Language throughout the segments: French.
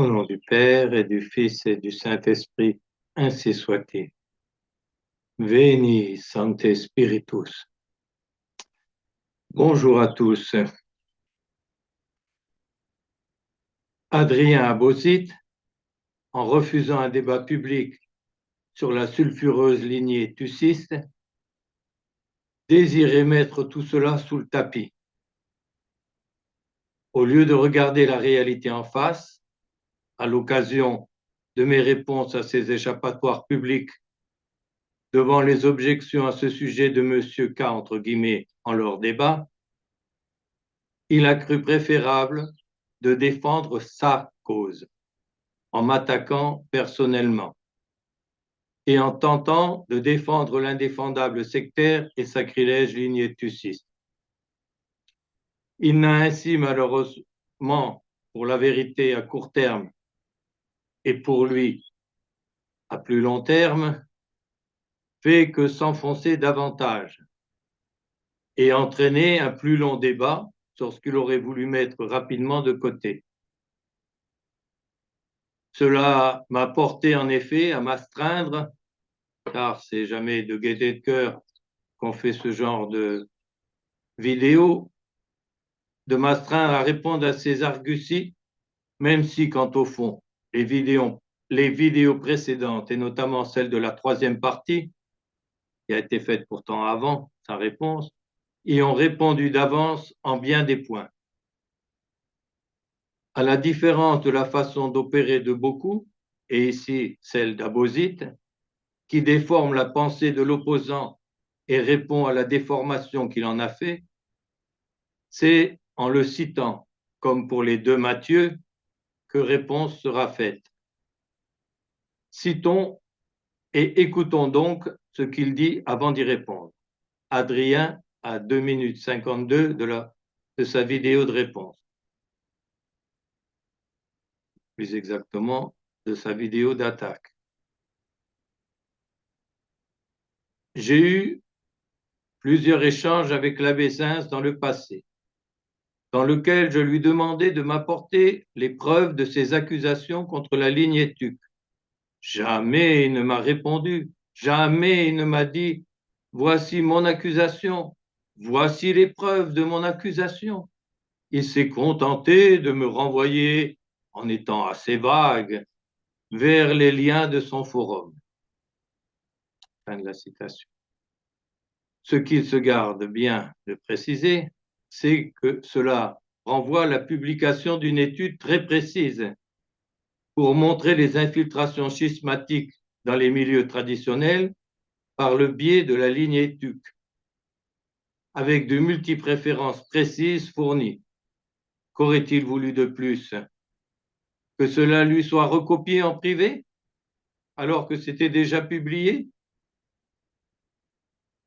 Au nom du Père et du Fils et du Saint-Esprit, ainsi soit-il. Veni, Sancte Spiritus. Bonjour à tous. Adrien Abosit, en refusant un débat public sur la sulfureuse lignée tuciste, désirait mettre tout cela sous le tapis. Au lieu de regarder la réalité en face, à l'occasion de mes réponses à ces échappatoires publics devant les objections à ce sujet de M. K, entre guillemets, en leur débat, il a cru préférable de défendre sa cause en m'attaquant personnellement et en tentant de défendre l'indéfendable sectaire et sacrilège lignée tuciste. Il n'a ainsi malheureusement, pour la vérité à court terme et pour lui à plus long terme, fait que s'enfoncer davantage et entraîner un plus long débat sur ce qu'il aurait voulu mettre rapidement de côté. Cela m'a porté en effet à m'astreindre, car c'est jamais de gaieté de cœur qu'on fait ce genre de vidéo, de m'astreindre à répondre à ces arguties, même si, quant au fond, les vidéos précédentes, et notamment celle de la troisième partie, qui a été faite pourtant avant sa réponse, y ont répondu d'avance en bien des points. À la différence de la façon d'opérer de beaucoup, et ici celle d'Abosit, qui déforme la pensée de l'opposant et répond à la déformation qu'il en a fait, c'est en le citant, comme pour les deux Matthieu, que réponse sera faite. Citons et écoutons donc ce qu'il dit avant d'y répondre. Adrien, à 2 minutes 52 de sa vidéo de réponse. Plus exactement, de sa vidéo d'attaque. J'ai eu plusieurs échanges avec l'abbé Sins dans le passé, dans lequel je lui demandais de m'apporter les preuves de ses accusations contre la lignée Tuc. Jamais il ne m'a répondu, jamais il ne m'a dit « Voici mon accusation, voici les preuves de mon accusation ». Il s'est contenté de me renvoyer, en étant assez vague, vers les liens de son forum. Fin de la citation. Ce qu'il se garde bien de préciser, c'est que cela renvoie à la publication d'une étude très précise pour montrer les infiltrations schismatiques dans les milieux traditionnels par le biais de la lignée Tuc, avec de multipréférences précises fournies. Qu'aurait-il voulu de plus? Que cela lui soit recopié en privé, alors que c'était déjà publié?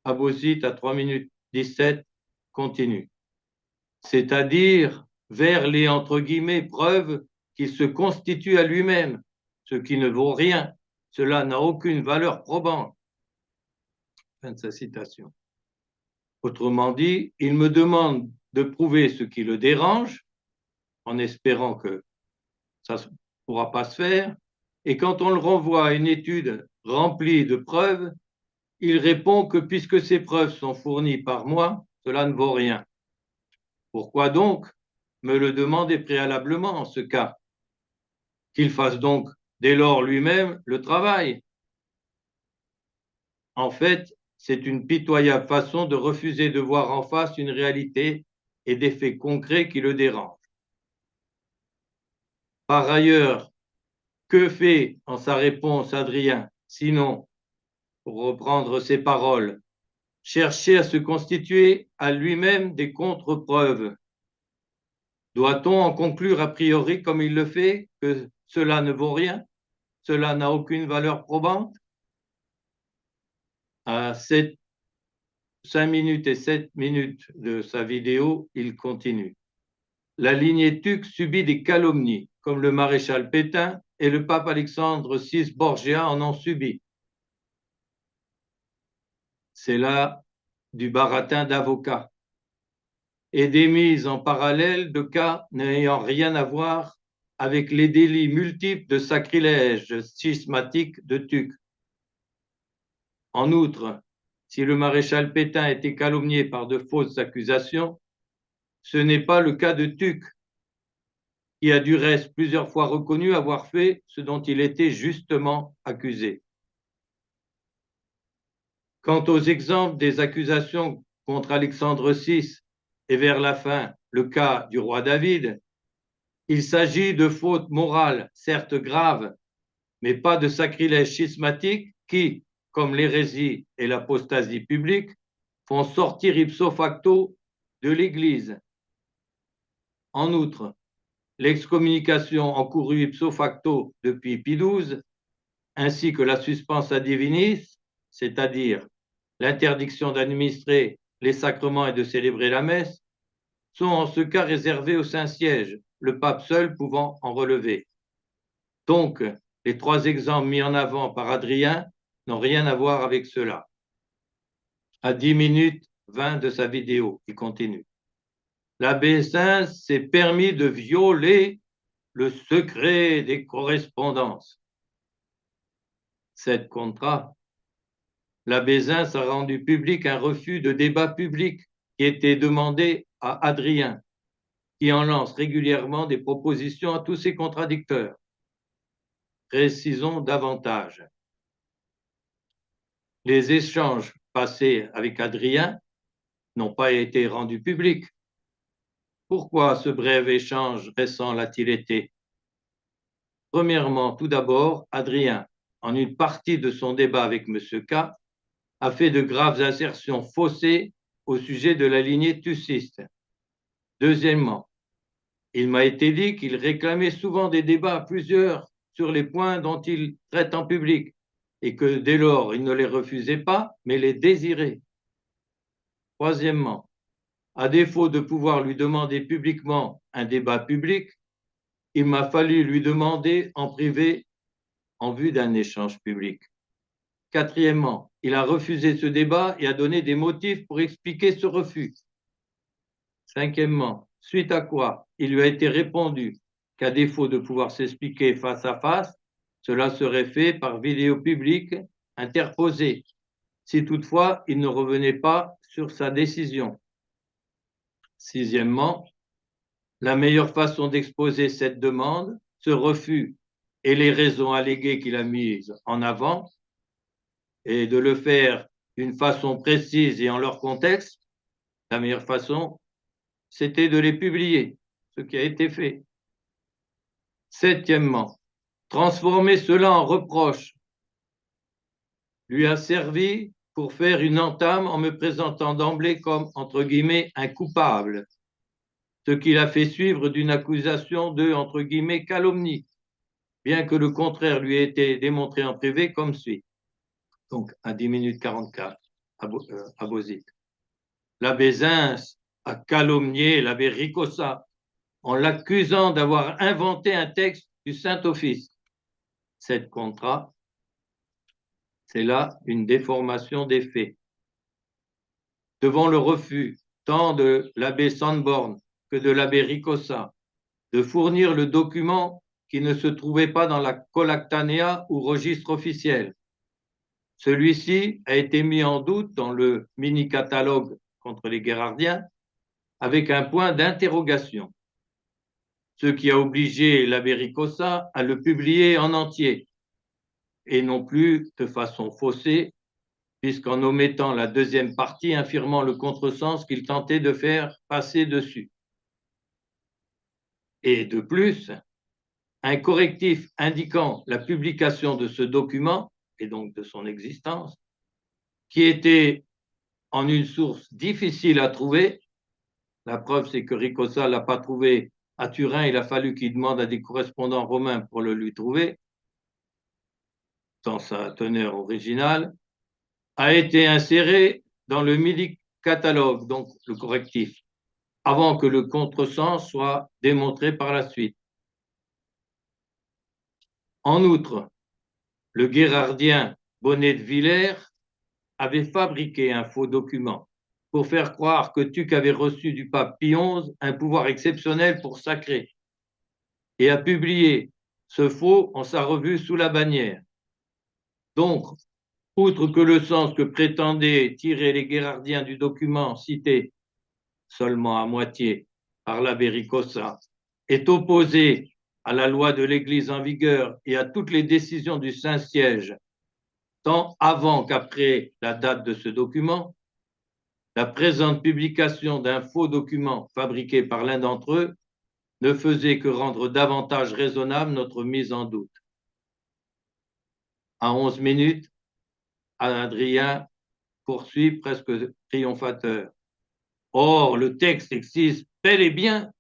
Abosit, à 3 minutes 17, continue. C'est-à-dire vers les, entre guillemets, preuves qu'il se constitue à lui-même, ce qui ne vaut rien. Cela n'a aucune valeur probante. Fin de sa citation. Autrement dit, il me demande de prouver ce qui le dérange, en espérant que ça ne pourra pas se faire, et quand on le renvoie à une étude remplie de preuves, il répond que puisque ces preuves sont fournies par moi, cela ne vaut rien. Pourquoi donc me le demander préalablement en ce cas? Qu'il fasse donc dès lors lui-même le travail. En fait, c'est une pitoyable façon de refuser de voir en face une réalité et des faits concrets qui le dérangent. Par ailleurs, que fait en sa réponse Adrien, sinon, pour reprendre ses paroles, chercher à se constituer à lui-même des contre-preuves? Doit-on en conclure a priori, comme il le fait, que cela ne vaut rien, cela n'a aucune valeur probante? À 5 minutes et 7 minutes de sa vidéo, il continue. La lignée Tuc subit des calomnies, comme le maréchal Pétain et le pape Alexandre VI Borgia en ont subi. C'est là du baratin d'avocat et des mises en parallèle de cas n'ayant rien à voir avec les délits multiples de sacrilège schismatique de Tuc. En outre, si le maréchal Pétain était calomnié par de fausses accusations, ce n'est pas le cas de Tuc, qui a du reste plusieurs fois reconnu avoir fait ce dont il était justement accusé. Quant aux exemples des accusations contre Alexandre VI et vers la fin, le cas du roi David, il s'agit de fautes morales, certes graves, mais pas de sacrilèges schismatiques qui, comme l'hérésie et l'apostasie publique, font sortir ipso facto de l'Église. En outre, l'excommunication encourue ipso facto depuis Pie XII, ainsi que la suspensa divinis, c'est-à-dire l'interdiction d'administrer les sacrements et de célébrer la messe, sont en ce cas réservées au Saint-Siège, le pape seul pouvant en relever. Donc, les trois exemples mis en avant par Adrien n'ont rien à voir avec cela. À 10 minutes 20 de sa vidéo, il continue. L'abbé Saint s'est permis de violer le secret des correspondances. Cette contra, l'abbé Saint a rendu public un refus de débat public qui était demandé à Adrien, qui en lance régulièrement des propositions à tous ses contradicteurs. Précisons davantage. Les échanges passés avec Adrien n'ont pas été rendus publics. Pourquoi ce bref échange récent l'a-t-il été? Premièrement, tout d'abord, Adrien, en une partie de son débat avec M. K, a fait de graves assertions faussées au sujet de la lignée tuciste. Deuxièmement, il m'a été dit qu'il réclamait souvent des débats à plusieurs sur les points dont il traite en public et que dès lors, il ne les refusait pas, mais les désirait. Troisièmement, à défaut de pouvoir lui demander publiquement un débat public, il m'a fallu lui demander en privé en vue d'un échange public. Quatrièmement, il a refusé ce débat et a donné des motifs pour expliquer ce refus. Cinquièmement, suite à quoi il lui a été répondu qu'à défaut de pouvoir s'expliquer face à face, cela serait fait par vidéo publique interposée, si toutefois il ne revenait pas sur sa décision. Sixièmement, la meilleure façon d'exposer cette demande, ce refus et les raisons alléguées qu'il a mises en avant, et de le faire d'une façon précise et en leur contexte, la meilleure façon, c'était de les publier, ce qui a été fait. Septièmement, transformer cela en reproche lui a servi pour faire une entame en me présentant d'emblée comme, entre guillemets, un coupable, ce qui l'a fait suivre d'une accusation de, entre guillemets, calomnie, bien que le contraire lui ait été démontré en privé comme suit. Donc, à 10 minutes 44, à Bozit. L'abbé Zins a calomnié l'abbé Ricossa en l'accusant d'avoir inventé un texte du Saint-Office. Cette contra, c'est là une déformation des faits. Devant le refus tant de l'abbé Sanborn que de l'abbé Ricossa de fournir le document qui ne se trouvait pas dans la colactanea ou registre officiel, celui-ci a été mis en doute dans le mini-catalogue contre les guérardiens avec un point d'interrogation, ce qui a obligé l'abbé Ricossa à le publier en entier et non plus de façon faussée, puisqu'en omettant la deuxième partie infirmant le contresens qu'il tentait de faire passer dessus. Et de plus, un correctif indiquant la publication de ce document, et donc de son existence, qui était en une source difficile à trouver. La preuve, c'est que Ricossa ne l'a pas trouvé à Turin, il a fallu qu'il demande à des correspondants romains pour le lui trouver, dans sa teneur originale, a été inséré dans le midi-catalogue, donc le correctif, avant que le contresens soit démontré par la suite. En outre, le guérardien Bonnet de Villers avait fabriqué un faux document pour faire croire que Tuc avait reçu du pape Pie XI un pouvoir exceptionnel pour sacrer. et a publié ce faux en sa revue sous la bannière. Donc, outre que le sens que prétendaient tirer les guérardiens du document cité seulement à moitié par l'abbé Ricossa est opposé à la loi de l'Église en vigueur et à toutes les décisions du Saint-Siège, tant avant qu'après la date de ce document, la présente publication d'un faux document fabriqué par l'un d'entre eux ne faisait que rendre davantage raisonnable notre mise en doute. À 11 minutes, Adrien poursuit presque triomphateur. Or, le texte existe bel et bien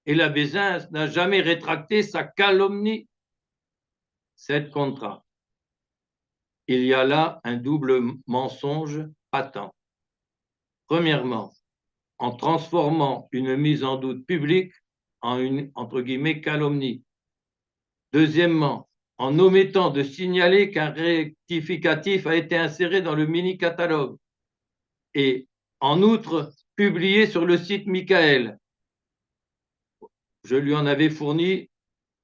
et la Bézins n'a jamais rétracté sa calomnie. 7 contrats. Il y a là un double mensonge patent. Premièrement, en transformant une mise en doute publique en une, entre guillemets, calomnie. Deuxièmement, en omettant de signaler qu'un rectificatif a été inséré dans le mini-catalogue. Et en outre, publié sur le site Michael. Je lui en avais fourni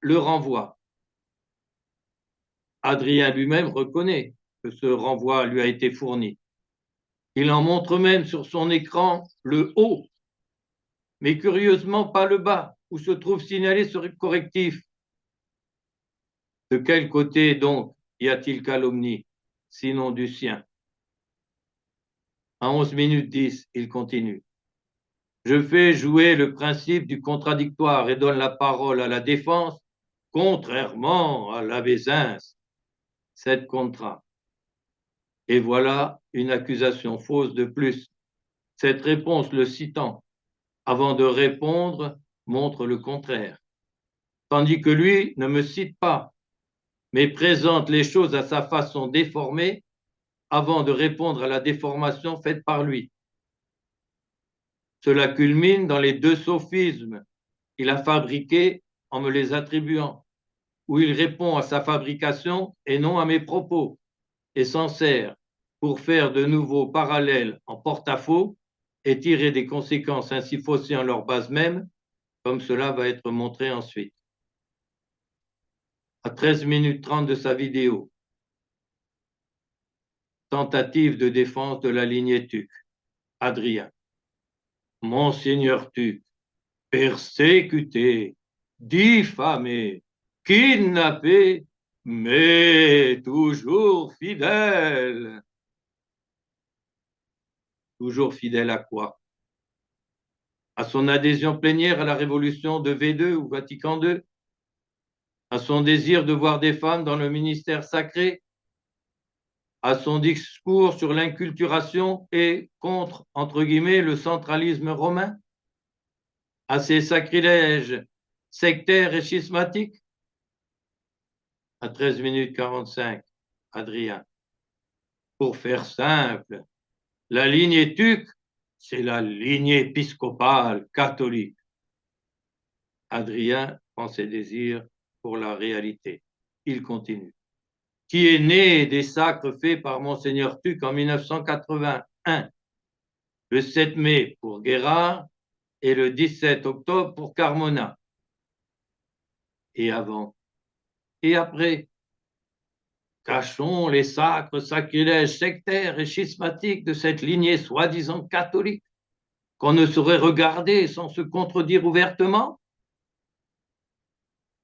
le renvoi. Adrien lui-même reconnaît que ce renvoi lui a été fourni. Il en montre même sur son écran le haut, mais curieusement pas le bas, où se trouve signalé ce correctif. De quel côté donc y a-t-il calomnie, sinon du sien? À 11 minutes 10, il continue. Je fais jouer le principe du contradictoire et donne la parole à la défense, contrairement à la Bézins. 7 contrats. Et voilà une accusation fausse de plus. Cette réponse le citant, avant de répondre, montre le contraire. Tandis que lui ne me cite pas, mais présente les choses à sa façon déformée avant de répondre à la déformation faite par lui. Cela culmine dans les deux sophismes qu'il a fabriqués en me les attribuant, où il répond à sa fabrication et non à mes propos, et s'en sert pour faire de nouveaux parallèles en porte-à-faux et tirer des conséquences ainsi faussées en leur base même, comme cela va être montré ensuite. À 13 minutes 30 de sa vidéo, tentative de défense de la lignée Tuc. Adrien. Monseigneur Tuc, persécuté, diffamé, kidnappé, mais toujours fidèle. Toujours fidèle à quoi? À son adhésion plénière à la révolution de V2 ou Vatican II? À son désir de voir des femmes dans le ministère sacré? À son discours sur l'inculturation et contre, entre guillemets, le centralisme romain? À ses sacrilèges sectaires et schismatiques? À 13 minutes 45, Adrien. Pour faire simple, la lignée Tuc, c'est la lignée épiscopale catholique. Adrien prend ses désirs pour la réalité. Il continue. Qui est né des sacres faits par Monseigneur Tuc en 1981, le 7 mai pour Guérard et le 17 octobre pour Carmona. Et avant et après, cachons les sacres sacrilèges sectaires et schismatiques de cette lignée soi-disant catholique qu'on ne saurait regarder sans se contredire ouvertement.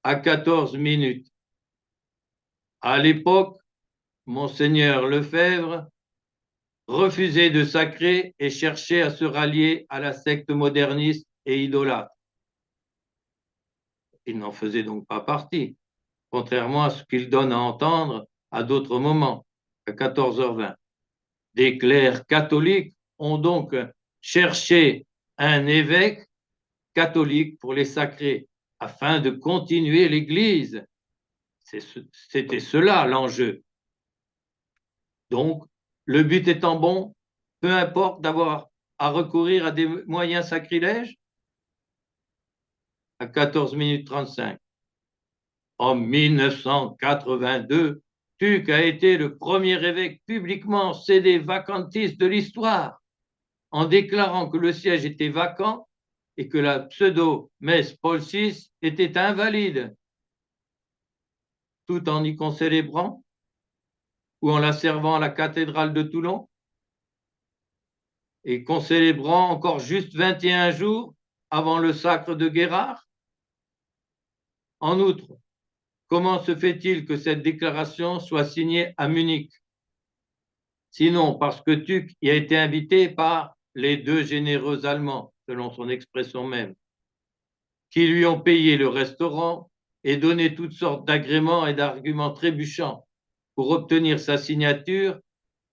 À 14 minutes. À l'époque, Monseigneur Lefebvre refusait de sacrer et cherchait à se rallier à la secte moderniste et idolâtre. Il n'en faisait donc pas partie, contrairement à ce qu'il donne à entendre à d'autres moments, à 14h20. Des clercs catholiques ont donc cherché un évêque catholique pour les sacrer, afin de continuer l'Église. C'était cela l'enjeu. Donc, le but étant bon, peu importe d'avoir à recourir à des moyens sacrilèges. À 14 minutes 35. En 1982, Tuc a été le premier évêque publiquement cédé vacantiste de l'histoire, en déclarant que le siège était vacant et que la pseudo-messe Paul VI était invalide tout en y concélébrant ou en la servant à la cathédrale de Toulon et concélébrant encore juste 21 jours avant le sacre de Guérard? En outre, comment se fait-il que cette déclaration soit signée à Munich? Sinon parce que Tuck y a été invité par les deux généreux Allemands, selon son expression même, qui lui ont payé le restaurant et donné toutes sortes d'agréments et d'arguments trébuchants pour obtenir sa signature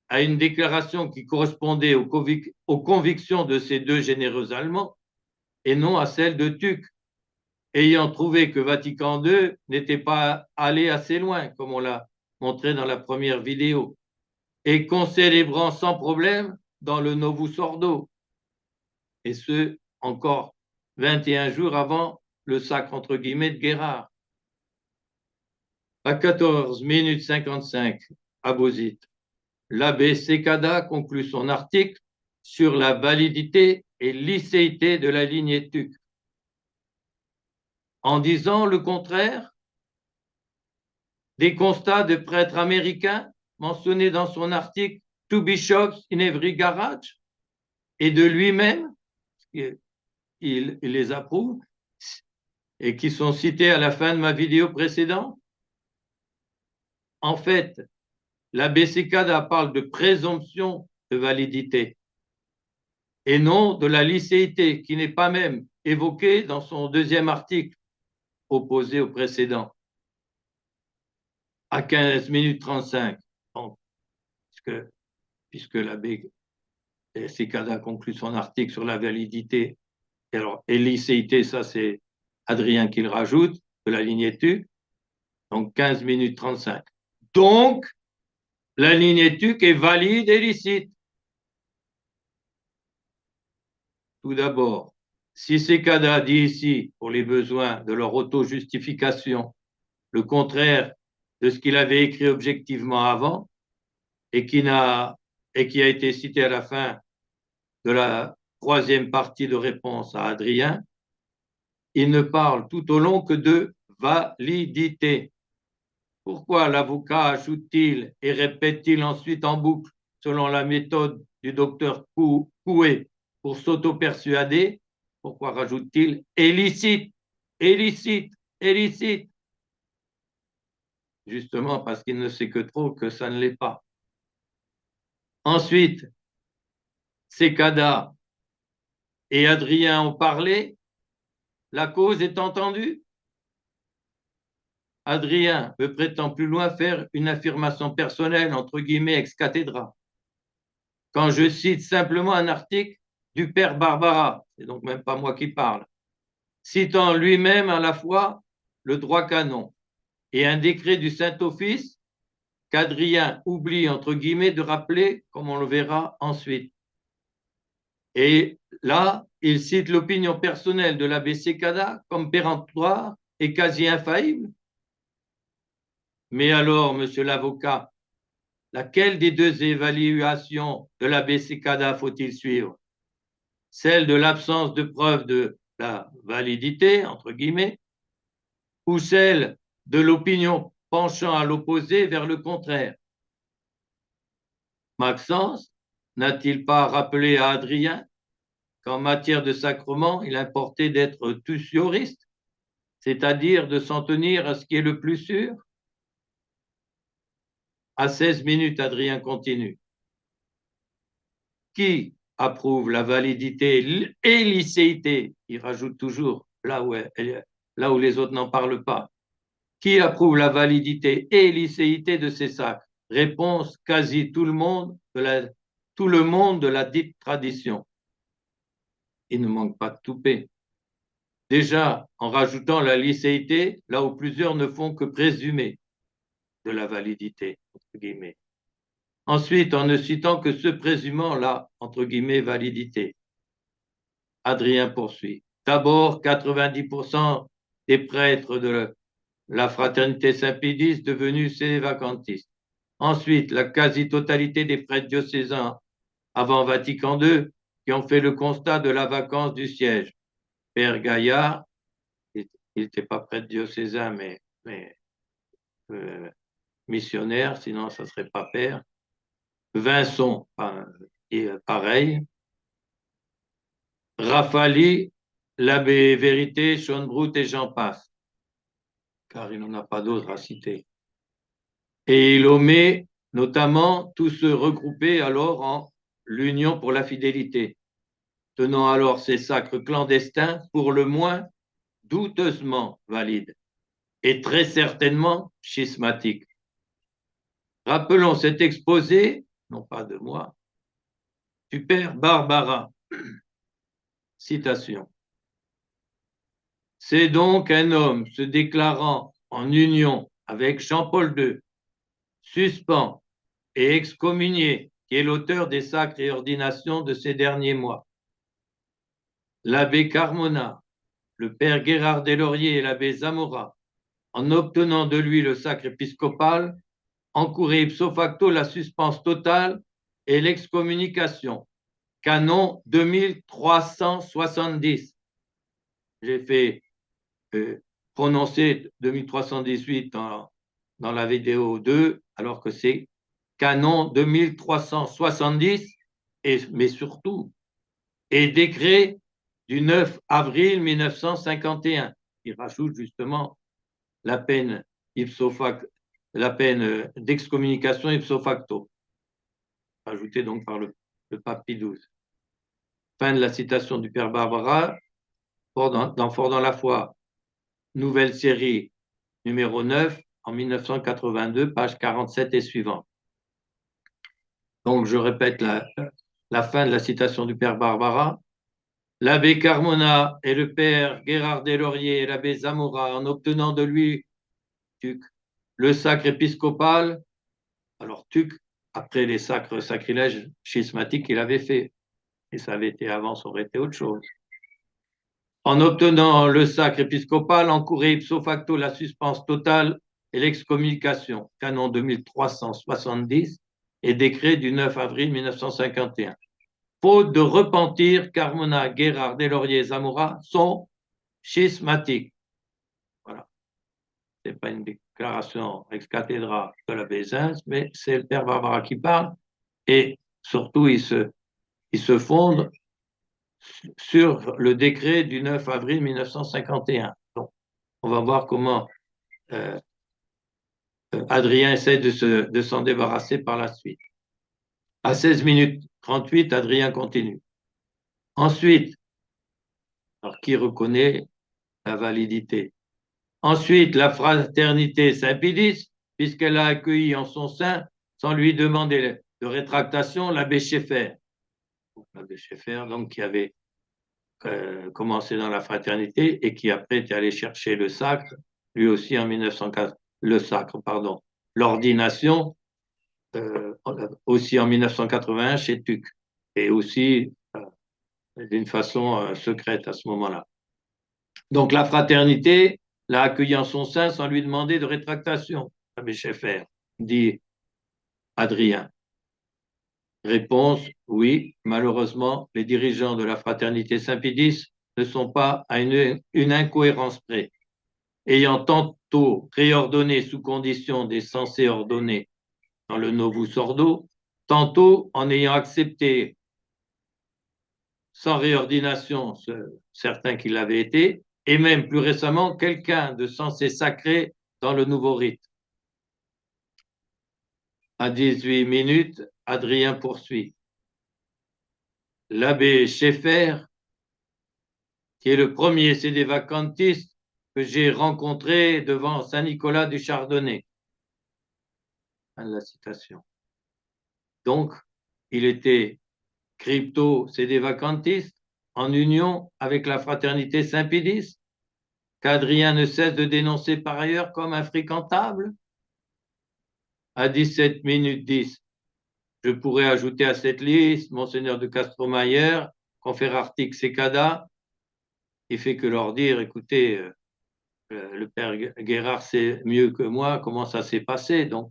à une déclaration qui correspondait aux convictions de ces deux généreux Allemands et non à celles de Tuck, ayant trouvé que Vatican II n'était pas allé assez loin, comme on l'a montré dans la première vidéo, et concélébrant sans problème dans le Novus Ordo, et ce, encore 21 jours avant le sacre entre guillemets de Guérard. À 14 minutes 55, à Bozit, l'abbé Sekada conclut son article sur la validité et licéité de la lignée Tuck. En disant le contraire des constats de prêtres américains mentionnés dans son article Two Bishops in Every Garage et de lui-même, il les approuve, et qui sont cités à la fin de ma vidéo précédente. En fait, l'abbé Sekada parle de présomption de validité et non de la licéité, qui n'est pas même évoquée dans son deuxième article opposé au précédent, à 15 minutes 35. Bon, puisque l'abbé Sekada conclut son article sur la validité, et licéité, ça c'est Adrien qui le rajoute, de la lignée Tuck, donc 15 minutes 35. Donc, la lignée Tuck est valide et licite. Tout d'abord, si Sekada dit ici, pour les besoins de leur auto-justification, le contraire de ce qu'il avait écrit objectivement avant et qui a été cité à la fin de la troisième partie de réponse à Adrien, il ne parle tout au long que de validité. Pourquoi l'avocat ajoute-t-il et répète-t-il ensuite en boucle, selon la méthode du docteur Coué, pour s'auto-persuader? Pourquoi rajoute-t-il illicite, illicite, illicite? Justement parce qu'il ne sait que trop que ça ne l'est pas. Ensuite, Sekada et Adrien ont parlé, la cause est entendue. Adrien veut prétend plus loin faire une affirmation personnelle, entre guillemets, ex cathedra. Quand je cite simplement un article du père Barbara, c'est donc même pas moi qui parle, citant lui-même à la fois le droit canon et un décret du Saint-Office qu'Adrien oublie, entre guillemets, de rappeler, comme on le verra ensuite. Et là, il cite l'opinion personnelle de l'abbé Sekada comme péremptoire et quasi infaillible. Mais alors, monsieur l'avocat, laquelle des deux évaluations de l'abbé Sekada faut-il suivre? Celle de l'absence de preuve de la validité, entre guillemets, ou celle de l'opinion penchant à l'opposé vers le contraire? Maxence n'a-t-il pas rappelé à Adrien qu'en matière de sacrement, il importait d'être tussioriste, c'est-à-dire de s'en tenir à ce qui est le plus sûr? À 16 minutes, Adrien continue. Qui approuve la validité et licéité? Il rajoute toujours, là où les autres n'en parlent pas. Qui approuve la validité et licéité de ces sacres? Réponse, quasi tout le monde de la dite tradition. Il ne manque pas de toupet. Déjà, en rajoutant la licéité, là où plusieurs ne font que présumer de la validité, entre guillemets. Ensuite, en ne citant que ce présumant là, entre guillemets, validité. Adrien poursuit. D'abord, 90% des prêtres de la fraternité Saint-Pédis devenus sévacantistes. Ensuite, la quasi-totalité des prêtres diocésains avant Vatican II qui ont fait le constat de la vacance du siège. Père Gaillard, il n'était pas prêtre diocésain, mais missionnaire, sinon ça ne serait pas père. Vincent, pareil. Rafali, l'abbé Vérité, Schonbrut et j'en passe, car il n'en a pas d'autres à citer. Et il omet notamment tous ceux regroupés alors en l'Union pour la fidélité, tenant alors ces sacres clandestins pour le moins douteusement valides et très certainement schismatiques. Rappelons cet exposé, non pas de moi, du père Barbara. Citation. C'est donc un homme se déclarant en union avec Jean-Paul II, suspend et excommunié, qui est l'auteur des sacres et ordinations de ces derniers mois. L'abbé Carmona, le père Guérard Deslauriers et l'abbé Zamora, en obtenant de lui le sacre épiscopal, encouraient ipso facto la suspense totale et l'excommunication. Canon 2370. J'ai fait prononcer 2318 dans la vidéo 2, alors que c'est canon 2370, mais surtout, et décret du 9 avril 1951, qui rajoute justement la peine d'excommunication ipso facto, ajoutée donc par le pape Pie XII. Fin de la citation du père Barbara, Fort dans la foi, nouvelle série numéro 9, en 1982, page 47 et suivante. Donc, je répète la fin de la citation du père Barbara. L'abbé Carmona et le père Guérard Deslauriers et l'abbé Zamora, en obtenant de lui le sacre épiscopal, alors après les sacres sacrilèges schismatiques qu'il avait fait, et ça avait été avant, ça aurait été autre chose. En obtenant le sacre épiscopal, encourait ipso facto la suspense totale et l'excommunication, canon 2370 et décret du 9 avril 1951. Faute de repentir, Carmona, Guérard, Deslauriers et Zamora sont schismatiques. Voilà. Ce n'est pas une déclaration ex cathedra de la Bézins, mais c'est le père Barbara qui parle, et surtout, il se fonde sur le décret du 9 avril 1951. Donc, on va voir comment Adrien essaie de s'en débarrasser par la suite. À 16 minutes 38, Adrien continue. Ensuite, alors qui reconnaît la validité? Ensuite, la fraternité Saint-Pédis, puisqu'elle a accueilli en son sein, sans lui demander de rétractation, l'abbé Schaeffer. L'abbé Schaeffer, donc, qui avait commencé dans la fraternité et qui après était allé chercher le sacre, lui aussi en 1904, l'ordination, aussi en 1981 chez Tuc, et aussi d'une façon secrète à ce moment-là. Donc la fraternité l'a accueilli en son sein sans lui demander de rétractation, l'abbé Schaeffer, dit Adrien. Réponse, oui, malheureusement, les dirigeants de la fraternité Saint-Pédis ne sont pas à une incohérence près. Ayant tantôt réordonné sous condition des censés ordonnés dans le Novus Ordo, tantôt en ayant accepté sans réordination certains qui l'avaient été, et même plus récemment quelqu'un de censé sacré dans le nouveau rite. À 18 minutes, Adrien poursuit. L'abbé Schaeffer, qui est le premier sédévacantiste que j'ai rencontré devant Saint-Nicolas du Chardonnay. Fin de la citation. Donc, il était crypto-sédévacantiste en union avec la fraternité Saint-Pédis, qu'Adrien ne cesse de dénoncer par ailleurs comme infréquentable. À 17 minutes 10, je pourrais ajouter à cette liste Monseigneur de Castromayer, conférartique Secada, qui fait que leur dire, écoutez, le père Guérard sait mieux que moi comment ça s'est passé, donc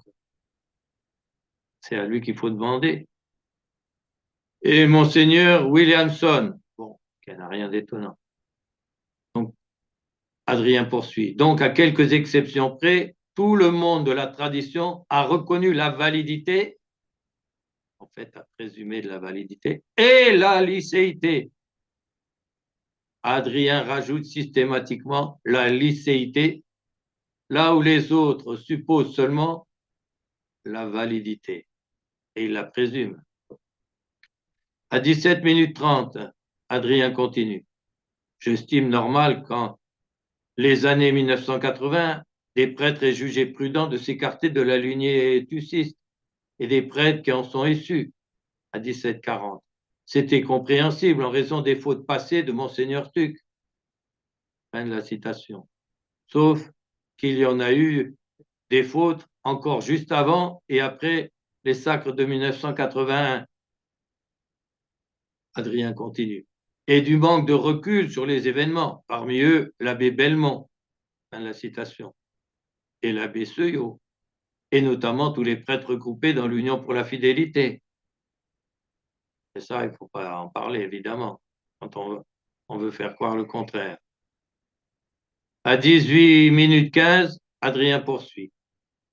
c'est à lui qu'il faut demander. Et Monseigneur Williamson, bon, qui n'a rien d'étonnant. Donc, Adrien poursuit. Donc, à quelques exceptions près, tout le monde de la tradition a reconnu la validité, en fait, a présumé de la validité, et la licéité. Adrien rajoute systématiquement la licéité, là où les autres supposent seulement la validité, et il la présume. À 17 minutes 30, Adrien continue. J'estime normal qu'en les années 1980, des prêtres aient jugé prudent de s'écarter de la lignée tuciste et des prêtres qui en sont issus à 1740. C'était compréhensible en raison des fautes passées de Monseigneur Tuc. Fin de la citation. Sauf qu'il y en a eu des fautes encore juste avant et après les sacres de 1981. Adrien continue. Et du manque de recul sur les événements, parmi eux l'abbé Belmont, fin de la citation, et l'abbé Seuillot, et notamment tous les prêtres regroupés dans l'Union pour la fidélité. Et ça, il ne faut pas en parler, évidemment, quand on veut faire croire le contraire. À 18 minutes 15, Adrien poursuit.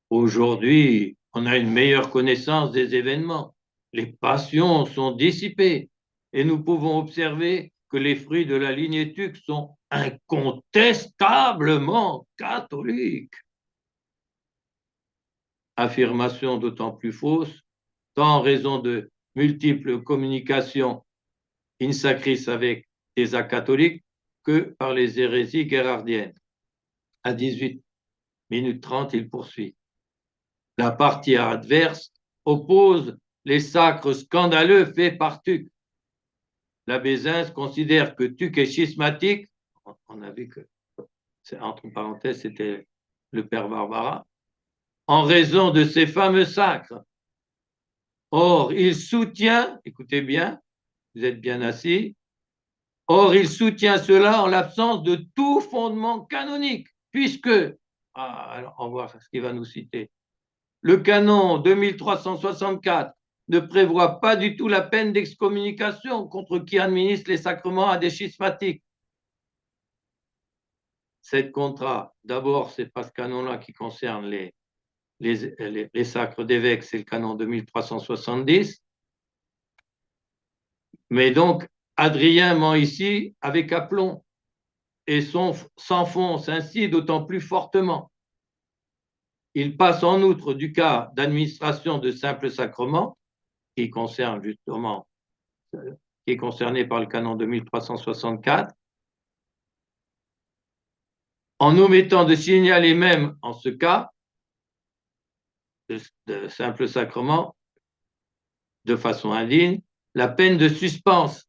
Aujourd'hui, on a une meilleure connaissance des événements. Les passions sont dissipées et nous pouvons observer que les fruits de la lignée Tuc sont incontestablement catholiques. Affirmation d'autant plus fausse, tant en raison de multiples communications in sacris avec des acatholiques que par les hérésies guérardiennes. À 18 minutes 30, il poursuit. La partie adverse oppose les sacres scandaleux faits par Tuc. L'abbé Zins considère que Tuc est schismatique. On a vu que, entre parenthèses, c'était le père Barbara, en raison de ces fameux sacres. Or, il soutient, écoutez bien, vous êtes bien assis, or, il soutient cela en l'absence de tout fondement canonique, puisque, alors on va voir ce qu'il va nous citer, le canon 2364 ne prévoit pas du tout la peine d'excommunication contre qui administre les sacrements à des schismatiques. Cette contrat, d'abord, c'est pas ce canon-là qui concerne les sacres d'évêques, c'est le canon 2370. Mais donc, Adrien ment ici avec aplomb et s'enfonce ainsi d'autant plus fortement. Il passe en outre du cas d'administration de simples sacrements, qui concerne justement, qui est concerné par le canon 2364, en omettant de signaler même en ce cas de simples sacrements, de façon indigne, la peine de suspens.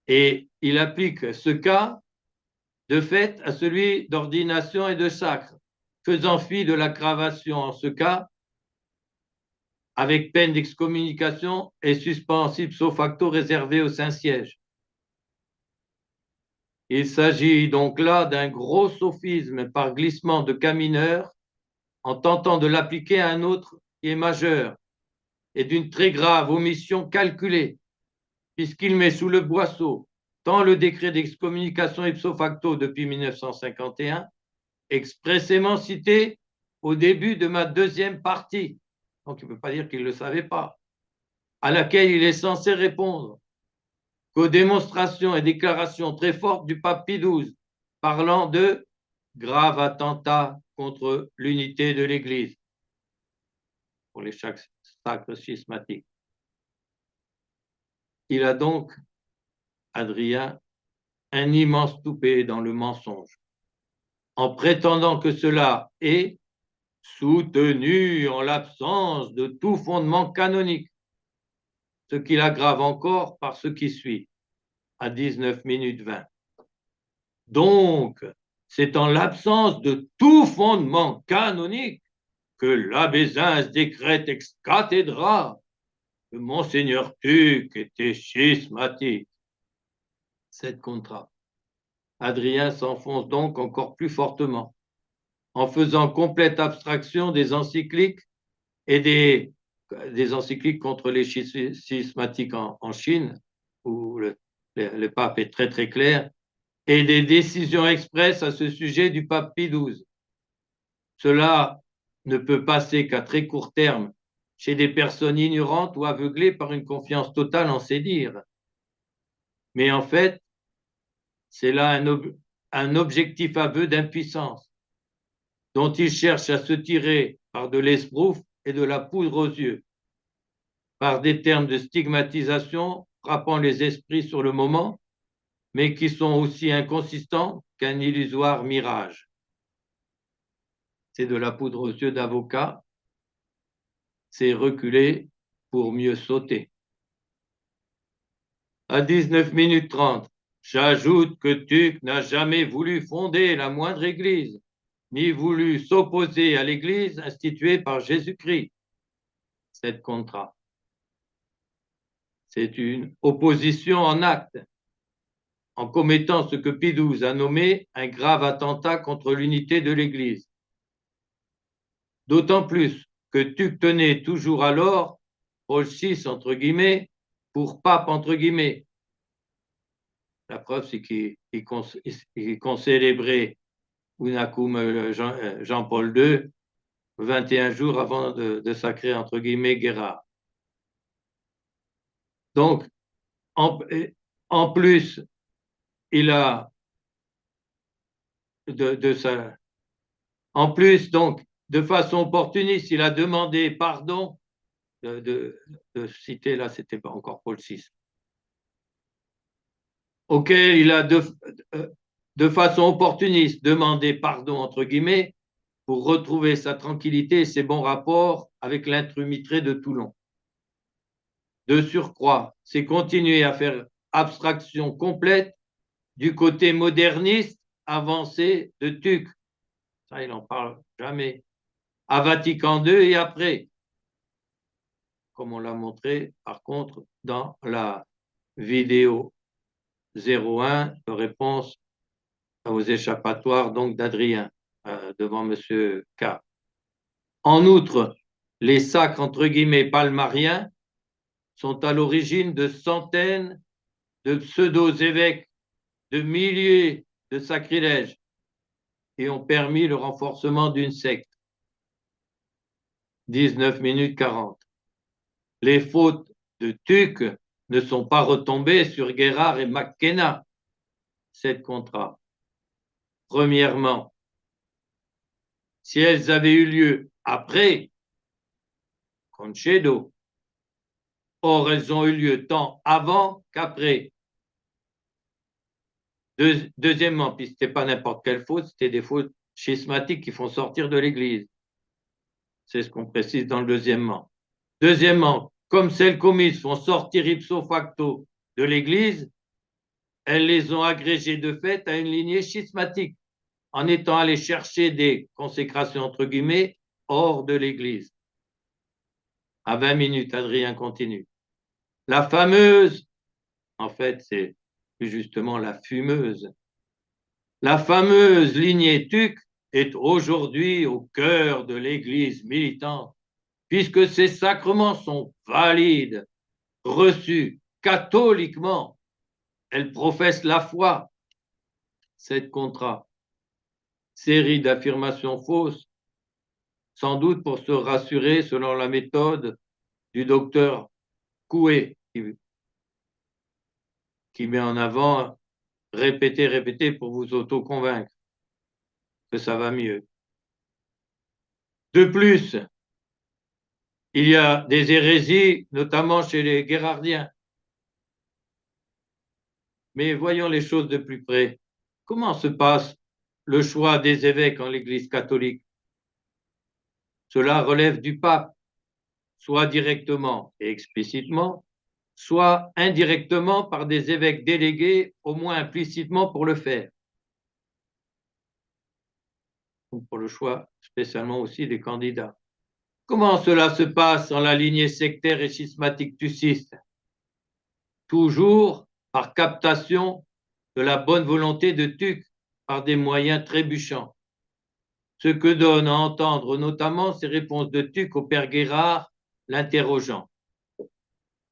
Et il applique ce cas de fait à celui d'ordination et de sacre, faisant fi de l'aggravation en ce cas, avec peine d'excommunication et suspens ipso facto réservé au Saint-Siège. Il s'agit donc là d'un gros sophisme par glissement de cas mineur en tentant de l'appliquer à un autre qui est majeur et d'une très grave omission calculée, puisqu'il met sous le boisseau tant le décret d'excommunication ipso facto depuis 1951, expressément cité au début de ma deuxième partie, donc il ne peut pas dire qu'il ne le savait pas, à laquelle il est censé répondre, qu'aux démonstrations et déclarations très fortes du pape Pie XII, parlant de grave attentat contre l'unité de l'Église pour les sacres schismatiques. Il a donc, Adrien, un immense toupet dans le mensonge, en prétendant que cela est soutenu en l'absence de tout fondement canonique, ce qui l'aggrave encore par ce qui suit, à 19 minutes 20. Donc, c'est en l'absence de tout fondement canonique que l'abbé Zins décrète ex cathedra que Monseigneur Tuc était schismatique. Cette contra. Adrien s'enfonce donc encore plus fortement, en faisant complète abstraction des encycliques et des encycliques contre les schismatiques en Chine, où le pape est très très clair, et des décisions expresses à ce sujet du pape Pie XII, Cela ne peut passer qu'à très court terme chez des personnes ignorantes ou aveuglées par une confiance totale en ses dires. Mais en fait, c'est là un objectif aveu d'impuissance dont ils cherchent à se tirer par de l'esbrouf et de la poudre aux yeux, par des termes de stigmatisation frappant les esprits sur le moment, mais qui sont aussi inconsistants qu'un illusoire mirage. C'est de la poudre aux yeux d'avocat, c'est reculer pour mieux sauter. À 19 minutes 30, j'ajoute que Tuck n'a jamais voulu fonder la moindre église, ni voulu s'opposer à l'église instituée par Jésus-Christ. Cette contra. C'est une opposition en acte, en commettant ce que Pie XII a nommé un grave attentat contre l'unité de l'Église. D'autant plus que Tuck tenait toujours alors Paul VI, entre guillemets, pour pape, entre guillemets. La preuve, c'est qu'il concélébrait Unacum Jean-Paul II 21 jours avant de sacrer, entre guillemets, Guérard. Donc, en plus, il a en plus, donc, de façon opportuniste, il a demandé pardon de citer, là, c'était pas encore Paul VI, auquel il a de façon opportuniste demandé pardon, entre guillemets, pour retrouver sa tranquillité et ses bons rapports avec l'intrumitré de Toulon. De surcroît, c'est continuer à faire abstraction complète du côté moderniste avancé de Tuck. Ça, il n'en parle jamais. À Vatican II et après, comme on l'a montré, par contre, dans la vidéo 01 de réponse aux échappatoires donc d'Adrien devant M. K. En outre, les sacres entre guillemets palmariens sont à l'origine de centaines de pseudo-évêques, de milliers de sacrilèges et ont permis le renforcement d'une secte. 19 minutes 40. Les fautes de Tuck ne sont pas retombées sur Guérard et McKenna. Cette contra. Premièrement, si elles avaient eu lieu après Concedo, or elles ont eu lieu tant avant qu'après. Deuxièmement, puis ce n'était pas n'importe quelle faute, c'était des fautes schismatiques qui font sortir de l'Église. C'est ce qu'on précise dans le deuxièmement. Deuxièmement, comme celles commises font sortir ipso facto de l'Église, elles les ont agrégées de fait à une lignée schismatique, en étant allées chercher des consécrations, entre guillemets, hors de l'Église. À 20 minutes, Adrien continue. La fameuse, en fait, c'est plus justement la fumeuse, la fameuse lignée Tuck est aujourd'hui au cœur de l'Église militante, puisque ces sacrements sont valides, reçus catholiquement. Elle professe la foi. Cette contra. Série d'affirmations fausses, sans doute pour se rassurer selon la méthode du docteur Coué, qui met en avant répéter, répéter pour vous auto-convaincre que ça va mieux. De plus, il y a des hérésies, notamment chez les guérardiens. Mais voyons les choses de plus près. Comment se passe le choix des évêques en l'Église catholique? Cela relève du pape, soit directement et explicitement, soit indirectement par des évêques délégués, au moins implicitement pour le faire. Ou pour le choix spécialement aussi des candidats. Comment cela se passe en la lignée sectaire et schismatique tuciste? Toujours par captation de la bonne volonté de Tuck par des moyens trébuchants. Ce que donne à entendre notamment ces réponses de Tuck au père Guérard, l'interrogeant.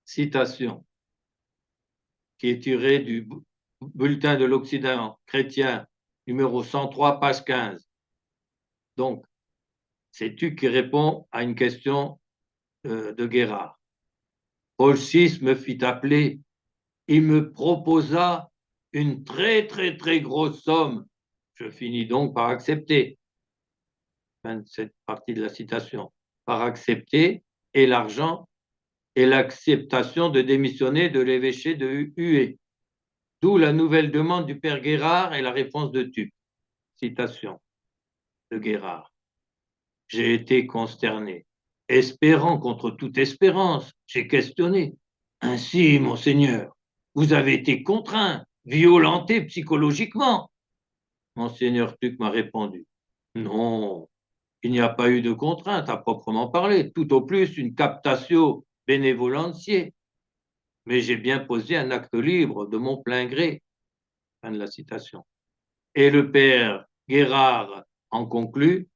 Citation, qui est tirée du bulletin de l'Occident chrétien, numéro 103, page 15. Donc, C'est tu qui réponds à une question de Guérard. Paul VI me fit appeler. Il me proposa une très, très, très grosse somme. Je finis donc par accepter. Fin de cette partie de la citation. Par accepter, et l'argent et l'acceptation de démissionner de l'évêché de Hué. D'où la nouvelle demande du père Guérard et la réponse de Tuc. Citation de Guérard. J'ai été consterné. Espérant contre toute espérance, j'ai questionné. Ainsi, monseigneur, vous avez été contraint, violenté psychologiquement. Monseigneur Tuc m'a répondu. Non, il n'y a pas eu de contrainte à proprement parler, tout au plus une captatio benevolentiae. Mais j'ai bien posé un acte libre de mon plein gré. Fin de la citation. Et le père Guérard en conclut,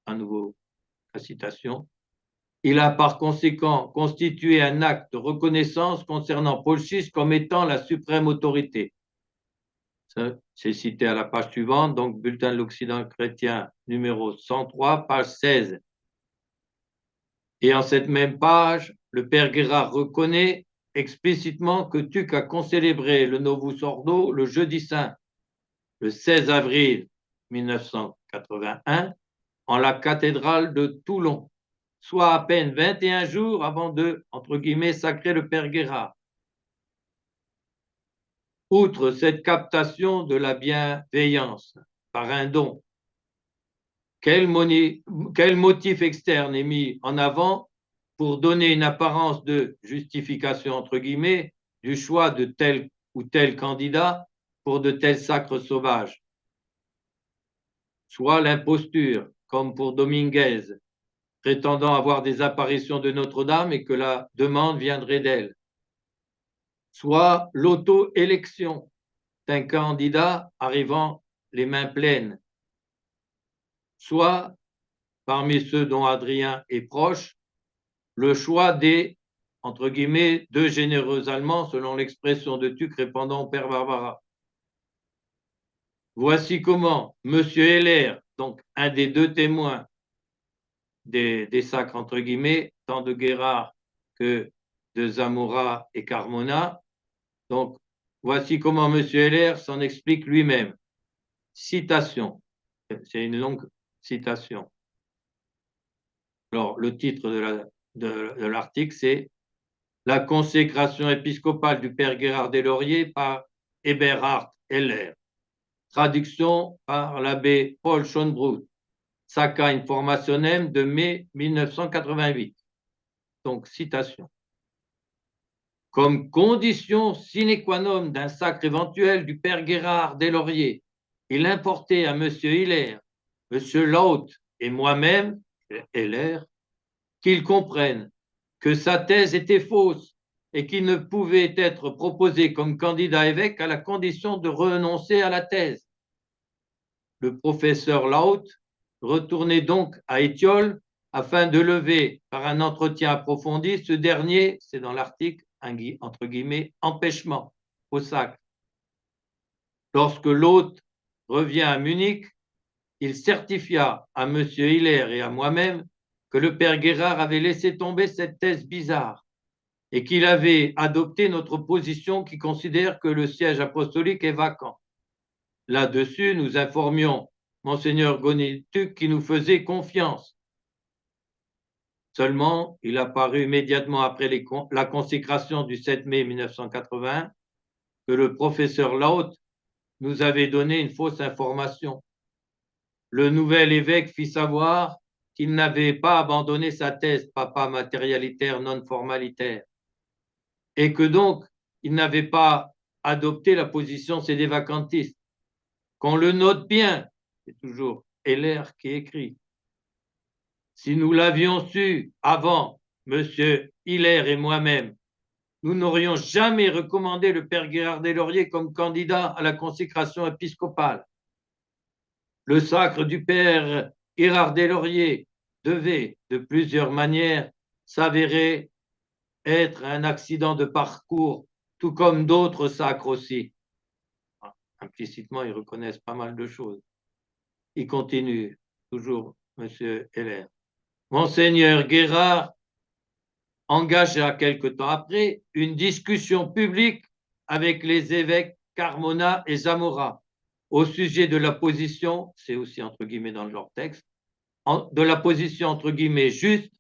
à nouveau la citation, il a par conséquent constitué un acte de reconnaissance concernant Paul VI comme étant la suprême autorité. C'est cité à la page suivante, donc Bulletin de l'Occident chrétien numéro 103, page 16. Et en cette même page, le père Guérard reconnaît explicitement que Tuc a concélébré le Novus Ordo le jeudi saint, le 16 avril 1981, en la cathédrale de Toulon, soit à peine 21 jours avant de, entre guillemets, sacrer le père Guérard. Outre cette captation de la bienveillance par un don, quel motif externe est mis en avant pour donner une apparence de justification, entre guillemets, du choix de tel ou tel candidat pour de tels sacres sauvages? Soit l'imposture, comme pour Dominguez, prétendant avoir des apparitions de Notre-Dame et que la demande viendrait d'elle. Soit l'auto-élection d'un candidat arrivant les mains pleines. Soit, parmi ceux dont Adrien est proche, le choix des, entre guillemets, deux généreux Allemands, selon l'expression de Tuc répondant au père Barbara. Voici comment M. Heller, donc un des deux témoins des sacres, entre guillemets, tant de Guérard que de Zamora et Carmona. Donc, voici comment M. Heller s'en explique lui-même. Citation. C'est une longue citation. Alors, le titre de l'article, c'est La consécration épiscopale du père Guérard des Lauriers par Eberhard Heller. Traduction par l'abbé Paul Schönbrunn. Sacca Informationem de mai 1988. Donc, citation. Comme condition sine qua non d'un sacre éventuel du père Guérard des Lauriers, il importait à M. Hiller, M. Laut et moi-même, Heller, qu'ils comprennent que sa thèse était fausse et qu'il ne pouvait être proposé comme candidat évêque à la condition de renoncer à la thèse. Le professeur Laut retournait donc à Étiole afin de lever par un entretien approfondi ce dernier, c'est dans l'article, entre guillemets, empêchement au sacre. Lorsque l'hôte revient à Munich, il certifia à M. Hiller et à moi-même que le père Guérard avait laissé tomber cette thèse bizarre et qu'il avait adopté notre position qui considère que le siège apostolique est vacant. Là-dessus, nous informions Monseigneur Gonituc qui nous faisait confiance. Seulement, il apparut immédiatement après la consécration du 7 mai 1981 que le professeur Laut nous avait donné une fausse information. Le nouvel évêque fit savoir qu'il n'avait pas abandonné sa thèse papa matérialitaire non formalitaire et que donc il n'avait pas adopté la position sédévacantiste. Qu'on le note bien, c'est toujours Heller qui écrit. Si nous l'avions su avant, M. Hiller et moi-même, nous n'aurions jamais recommandé le père Guérard des Lauriers comme candidat à la consécration épiscopale. Le sacre du père Guérard des Lauriers devait, de plusieurs manières, s'avérer être un accident de parcours, tout comme d'autres sacres aussi. Implicitement, ils reconnaissent pas mal de choses. Il continue, toujours, M. Heller. Monseigneur Guérard engagea quelque temps après une discussion publique avec les évêques Carmona et Zamora au sujet de la position, c'est aussi entre guillemets dans leur texte, de la position entre guillemets juste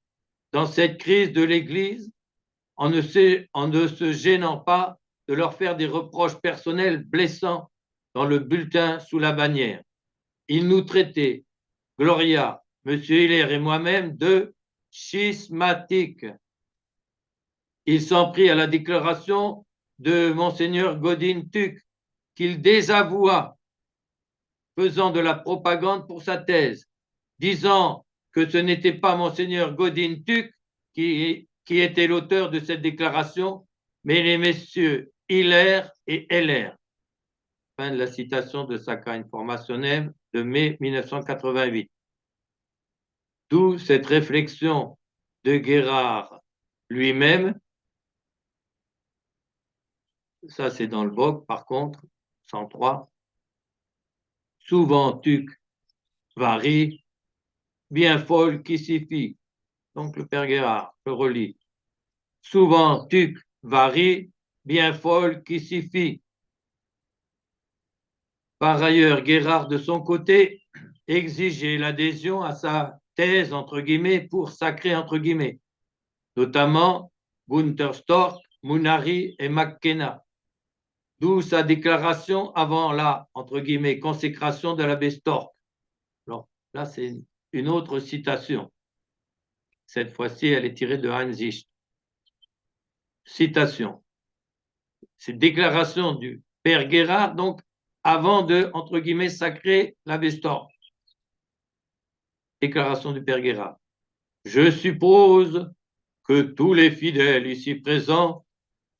dans cette crise de l'Église en ne se gênant pas de leur faire des reproches personnels blessants dans le bulletin sous la bannière. Ils nous traitaient, Gloria, M. Hilaire et moi-même, de schismatiques. Il s'en prit à la déclaration de Monseigneur Godin-Tuc qu'il désavoua, faisant de la propagande pour sa thèse, disant que ce n'était pas Monseigneur Godin-Tuc qui était l'auteur de cette déclaration, mais les messieurs Hilaire et Heller. Fin de la citation de Sacra Informationem de mai 1988. D'où cette réflexion de Guérard lui-même. Ça, c'est dans le Boc, par contre, 103. Souvent, tuc varie, bien folle qui s'y fie. Donc, le père Guérard, je relis. Souvent, tuc varie, bien folle qui s'y fie. Par ailleurs, Guérard, de son côté, exigeait l'adhésion à sa thèse, entre guillemets, pour sacrer, entre guillemets, notamment Gunther Storck, Munari et McKenna. D'où sa déclaration avant la, entre guillemets, consécration de l'abbé Storck. Alors, là, c'est une autre citation. Cette fois-ci, elle est tirée de Einsicht. Citation. C'est déclaration du père Guérard, donc, avant de, entre guillemets, sacrer l'abbé Storck. Déclaration du père Guérard. Je suppose que tous les fidèles ici présents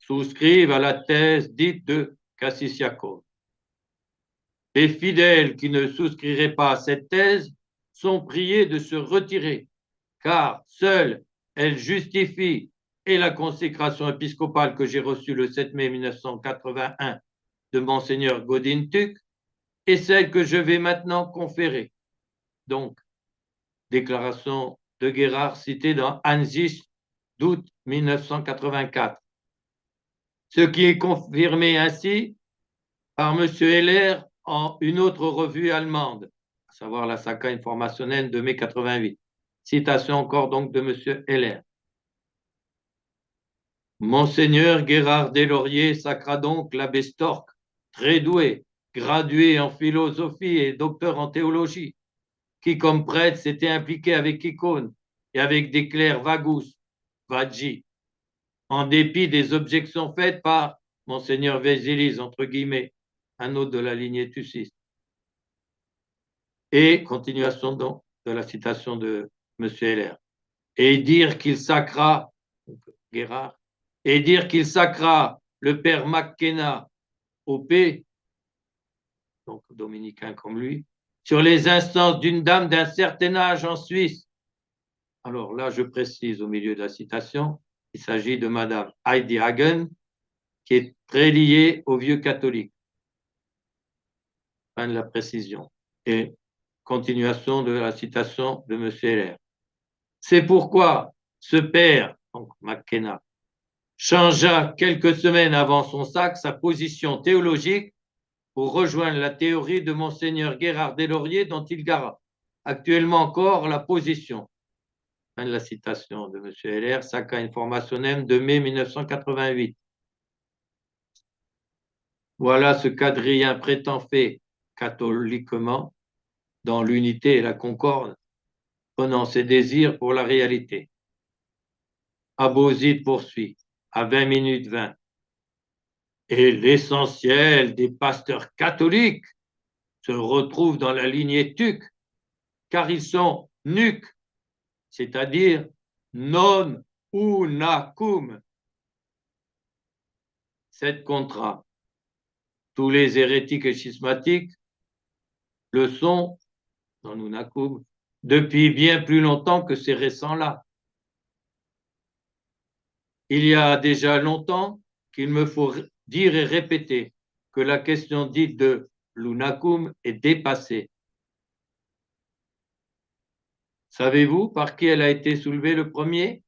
souscrivent à la thèse dite de Cassisiakos. Les fidèles qui ne souscriraient pas à cette thèse sont priés de se retirer, car seule elle justifie et la consécration épiscopale que j'ai reçue le 7 mai 1981 de Monseigneur Godin-Tuc et celle que je vais maintenant conférer. Donc, déclaration de Guérard citée dans Ansicht d'août 1984. Ce qui est confirmé ainsi par M. Heller en une autre revue allemande, à savoir la Sacra Informationelle de mai 88. Citation encore donc de M. Heller. Monseigneur Guérard Deslauriers sacra donc l'abbé Storck, très doué, gradué en philosophie et docteur en théologie, qui comme prêtre s'était impliqué avec Icône et avec des clercs Vagus, Vaggi, en dépit des objections faites par Monseigneur Vésilis, entre guillemets, un autre de la lignée tuciste. Et continuation donc de la citation de M. Heller. Et dire qu'il sacra, Guérard, et dire qu'il sacra le père McKenna au P, donc dominicain comme lui, sur les instances d'une dame d'un certain âge en Suisse. Alors là, je précise au milieu de la citation, il s'agit de Madame Heidi Hagen, qui est très liée aux vieux catholiques. Fin de la précision. Et continuation de la citation de M. Heller. C'est pourquoi ce père, donc McKenna, changea quelques semaines avant son sacre sa position théologique pour rejoindre la théorie de Monseigneur Guérard Deslauriers dont il gara actuellement encore la position. Fin de la citation de M. Heller, Sacra Informationem de mai 1988. Voilà ce qu'Adrien prétend fait catholiquement dans l'unité et la concorde, prenant ses désirs pour la réalité. Abozid poursuit à 20 minutes 20. Et l'essentiel des pasteurs catholiques se retrouve dans la lignée Tuc, car ils sont nuc, c'est-à-dire non unacum. Cette contrat. Tous les hérétiques et schismatiques le sont, non unacum, depuis bien plus longtemps que ces récents-là. Il y a déjà longtemps qu'il me faut dire et répéter que la question dite de l'unacum est dépassée. Savez-vous par qui elle a été soulevée le premier?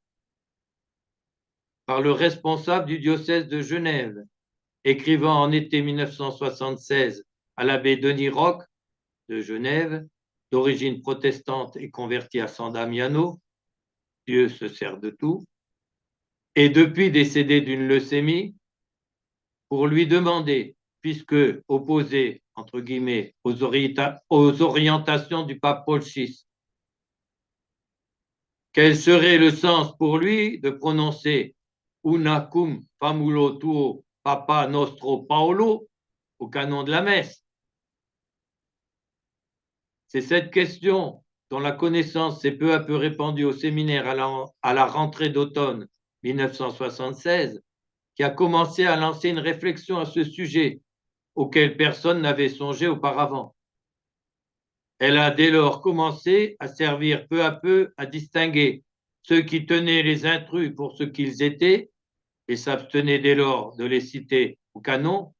Par le responsable du diocèse de Genève, écrivant en été 1976 à l'abbé Denis Roch de Genève, d'origine protestante et converti à San Damiano, Dieu se sert de tout, et depuis décédé d'une leucémie, pour lui demander, puisque opposé, entre guillemets, aux orientations du pape Paul VI, quel serait le sens pour lui de prononcer Una cum famulo tuo Papa Nostro Paolo au canon de la messe? C'est cette question dont la connaissance s'est peu à peu répandue au séminaire à la rentrée d'automne 1976 qui a commencé à lancer une réflexion à ce sujet auquel personne n'avait songé auparavant. Elle a dès lors commencé à servir peu à peu à distinguer ceux qui tenaient les intrus pour ce qu'ils étaient et s'abstenaient dès lors de les citer au canon,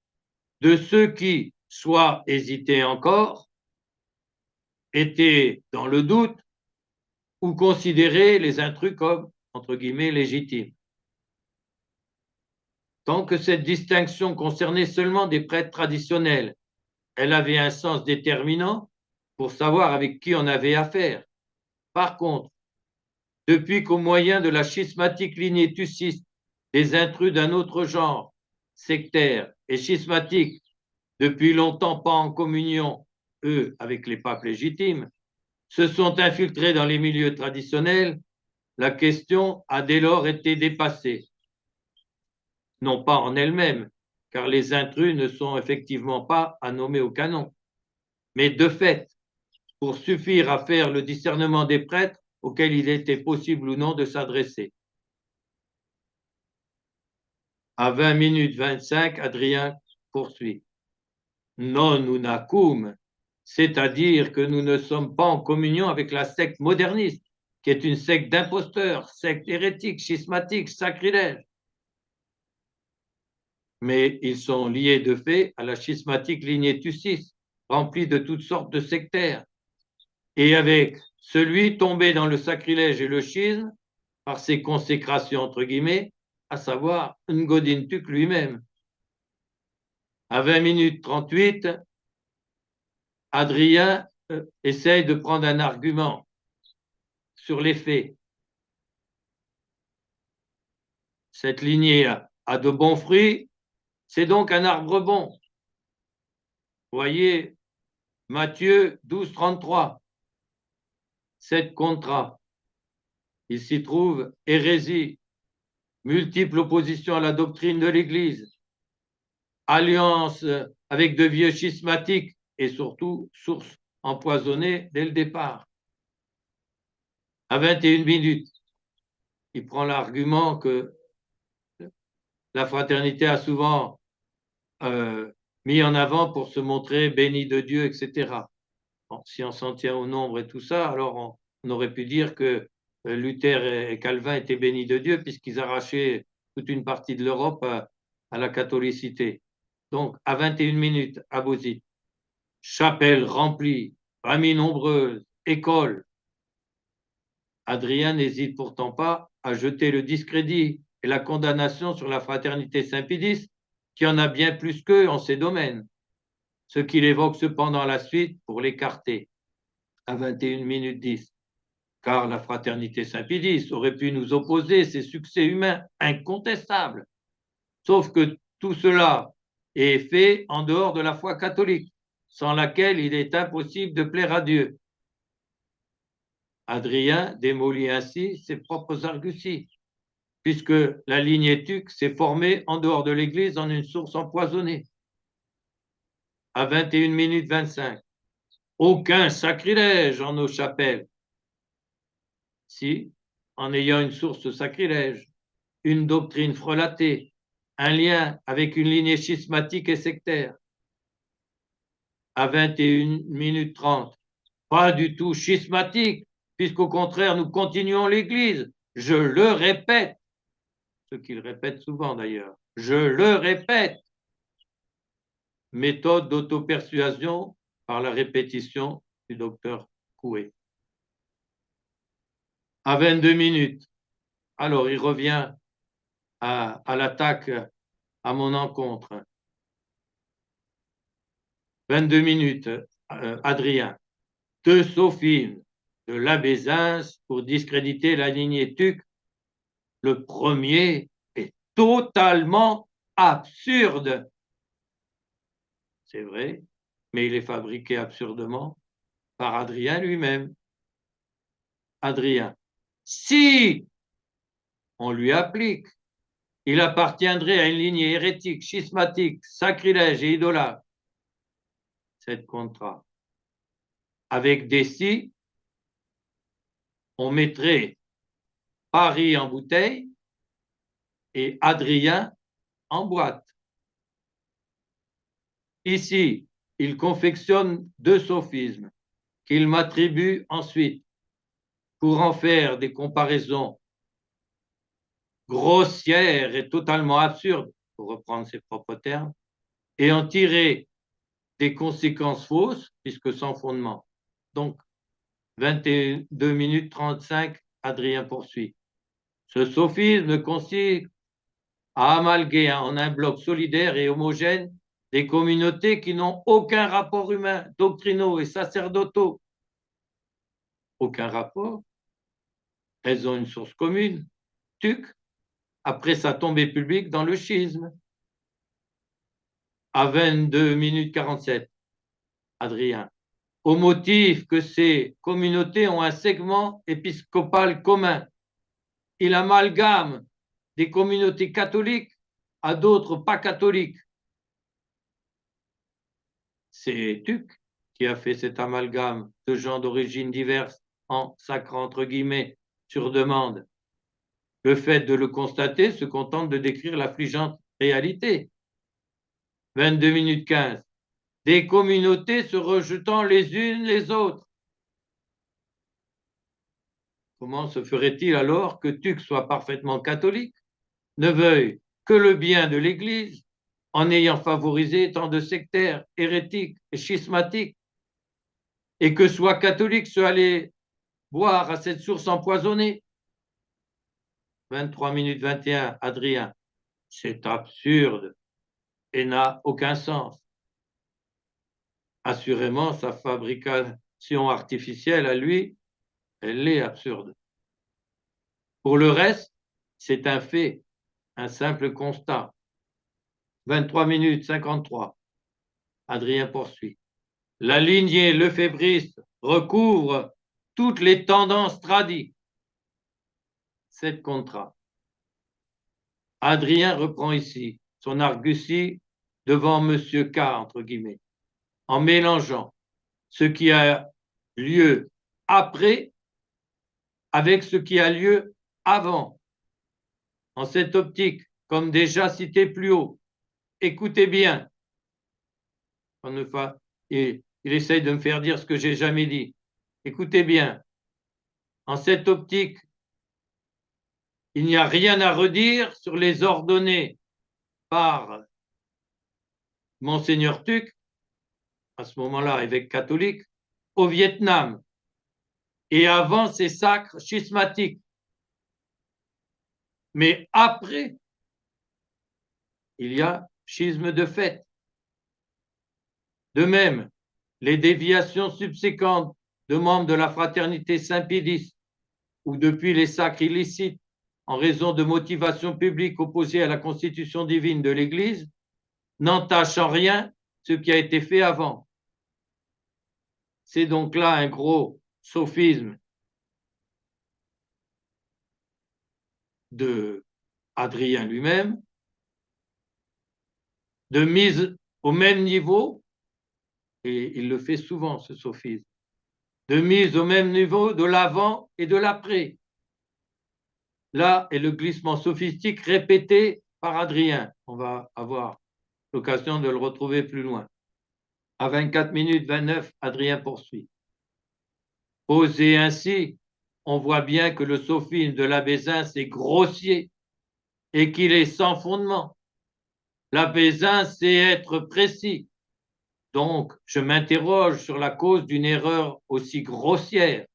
de ceux qui, soit hésitaient encore, étaient dans le doute ou considéraient les intrus comme, entre guillemets, légitimes. Tant que cette distinction concernait seulement des prêtres traditionnels, elle avait un sens déterminant pour savoir avec qui on avait affaire. Par contre, depuis qu'au moyen de la schismatique lignée tuciste, des intrus d'un autre genre, sectaire et schismatique, depuis longtemps pas en communion, eux, avec les papes légitimes, se sont infiltrés dans les milieux traditionnels, la question a dès lors été dépassée. Non pas en elle-même, car les intrus ne sont effectivement pas à nommer au canon, mais de fait, pour suffire à faire le discernement des prêtres auxquels il était possible ou non de s'adresser. À 20 minutes 25, Adrien poursuit. Non unacum, c'est-à-dire que nous ne sommes pas en communion avec la secte moderniste, qui est une secte d'imposteurs, secte hérétique, schismatique, sacrilège. Mais ils sont liés de fait à la schismatique lignée tuciste, remplie de toutes sortes de sectaires, et avec celui tombé dans le sacrilège et le schisme par ses consécrations, entre guillemets, à savoir Ngodintuk lui-même. À 20 minutes 38, Adrien essaye de prendre un argument sur les faits. Cette lignée a de bons fruits, c'est donc un arbre bon. Voyez Matthieu 12, 33. 7 contrats. Il s'y trouve hérésie, multiple opposition à la doctrine de l'Église, alliance avec de vieux schismatiques et surtout source empoisonnée dès le départ. À 21 minutes, il prend l'argument que la fraternité a souvent mis en avant pour se montrer béni de Dieu, etc. Bon, si on s'en tient au nombre et tout ça, alors on aurait pu dire que Luther et Calvin étaient bénis de Dieu puisqu'ils arrachaient toute une partie de l'Europe à la catholicité. Donc, à 21 minutes, à Bozit, chapelle remplie, famille nombreuse, école. Adrien n'hésite pourtant pas à jeter le discrédit et la condamnation sur la fraternité Saint-Pédis, qui en a bien plus qu'eux en ces domaines, ce qu'il évoque cependant à la suite pour l'écarter, à 21 minutes 10. Car la fraternité Saint-Pédis aurait pu nous opposer ses succès humains incontestables, sauf que tout cela est fait en dehors de la foi catholique, sans laquelle il est impossible de plaire à Dieu. Adrien démolit ainsi ses propres arguties, puisque la lignée Tuc s'est formée en dehors de l'Église en une source empoisonnée. À 21 minutes 25, aucun sacrilège en nos chapelles. Si, en ayant une source sacrilège, une doctrine frelatée, un lien avec une lignée schismatique et sectaire. À 21 minutes 30, pas du tout schismatique, puisqu'au contraire, nous continuons l'Église. Je le répète, ce qu'il répète souvent d'ailleurs. Je le répète. Méthode d'auto-persuasion par la répétition du docteur Coué. à 22 minutes. Alors, il revient à l'attaque à mon encontre. 22 minutes, Adrien. 2 sophismes de l'abbé Zins pour discréditer la lignée Tuc. Le premier est totalement absurde. C'est vrai, mais il est fabriqué absurdement par Adrien lui-même. Adrien. Si on lui applique, il appartiendrait à une lignée hérétique, schismatique, sacrilège et idolâtre. Cette contrat. Avec des si, on mettrait Paris en bouteille et Adrien en boîte. Ici, il confectionne 2 sophismes qu'il m'attribue ensuite pour en faire des comparaisons grossières et totalement absurdes, pour reprendre ses propres termes, et en tirer des conséquences fausses, puisque sans fondement. Donc, 22 minutes 35, Adrien poursuit. Ce sophisme consiste à amalguer en un bloc solidaire et homogène des communautés qui n'ont aucun rapport humain, doctrinaux et sacerdotaux. Aucun rapport. Elles ont une source commune, Tuc, après sa tombée publique dans le schisme. À 22 minutes 47, Adrien. Au motif que ces communautés ont un segment épiscopal commun. Il amalgame des communautés catholiques à d'autres pas catholiques. C'est Tuc qui a fait cet amalgame de gens d'origine diverses en sacrant entre guillemets sur demande. Le fait de le constater se contente de décrire l'affligeante réalité. 22 minutes 15. Des communautés se rejetant les unes les autres. Comment se ferait-il alors que Tuc soit parfaitement catholique, ne veuille que le bien de l'Église, en ayant favorisé tant de sectaires, hérétiques et schismatiques, et que soit catholique se aller boire à cette source empoisonnée? 23 minutes 21, Adrien. C'est absurde et n'a aucun sens. Assurément, sa fabrication artificielle à lui, elle est absurde. Pour le reste, c'est un fait, un simple constat. 23 minutes 53, Adrien poursuit. La lignée lefébriste recouvre toutes les tendances tradies. 7 contrats. Adrien reprend ici son argutie devant Monsieur K, entre guillemets, en mélangeant ce qui a lieu après avec ce qui a lieu avant. En cette optique, comme déjà cité plus haut, écoutez bien, il essaye de me faire dire ce que j'ai jamais dit. Écoutez bien, en cette optique, il n'y a rien à redire sur les ordonnées par Monseigneur Tuc, à ce moment-là évêque catholique, au Vietnam, et avant ces sacres schismatiques. Mais après, il y a schisme de fait. De même, les déviations subséquentes de membres de la fraternité Saint-Pédis, ou depuis les sacres illicites en raison de motivations publiques opposées à la constitution divine de l'Église, n'entachent en rien ce qui a été fait avant. C'est donc là un gros sophisme de Adrien lui-même, de mise au même niveau, et il le fait souvent ce sophisme, de mise au même niveau de l'avant et de l'après. Là est le glissement sophistique répété par Adrien. On va avoir l'occasion de le retrouver plus loin. À 24 minutes 29, Adrien poursuit. Posé ainsi, on voit bien que le sophisme de l'abbé Zins est grossier et qu'il est sans fondement. L'abbé Zins sait être précis. Donc, je m'interroge sur la cause d'une erreur aussi grossière.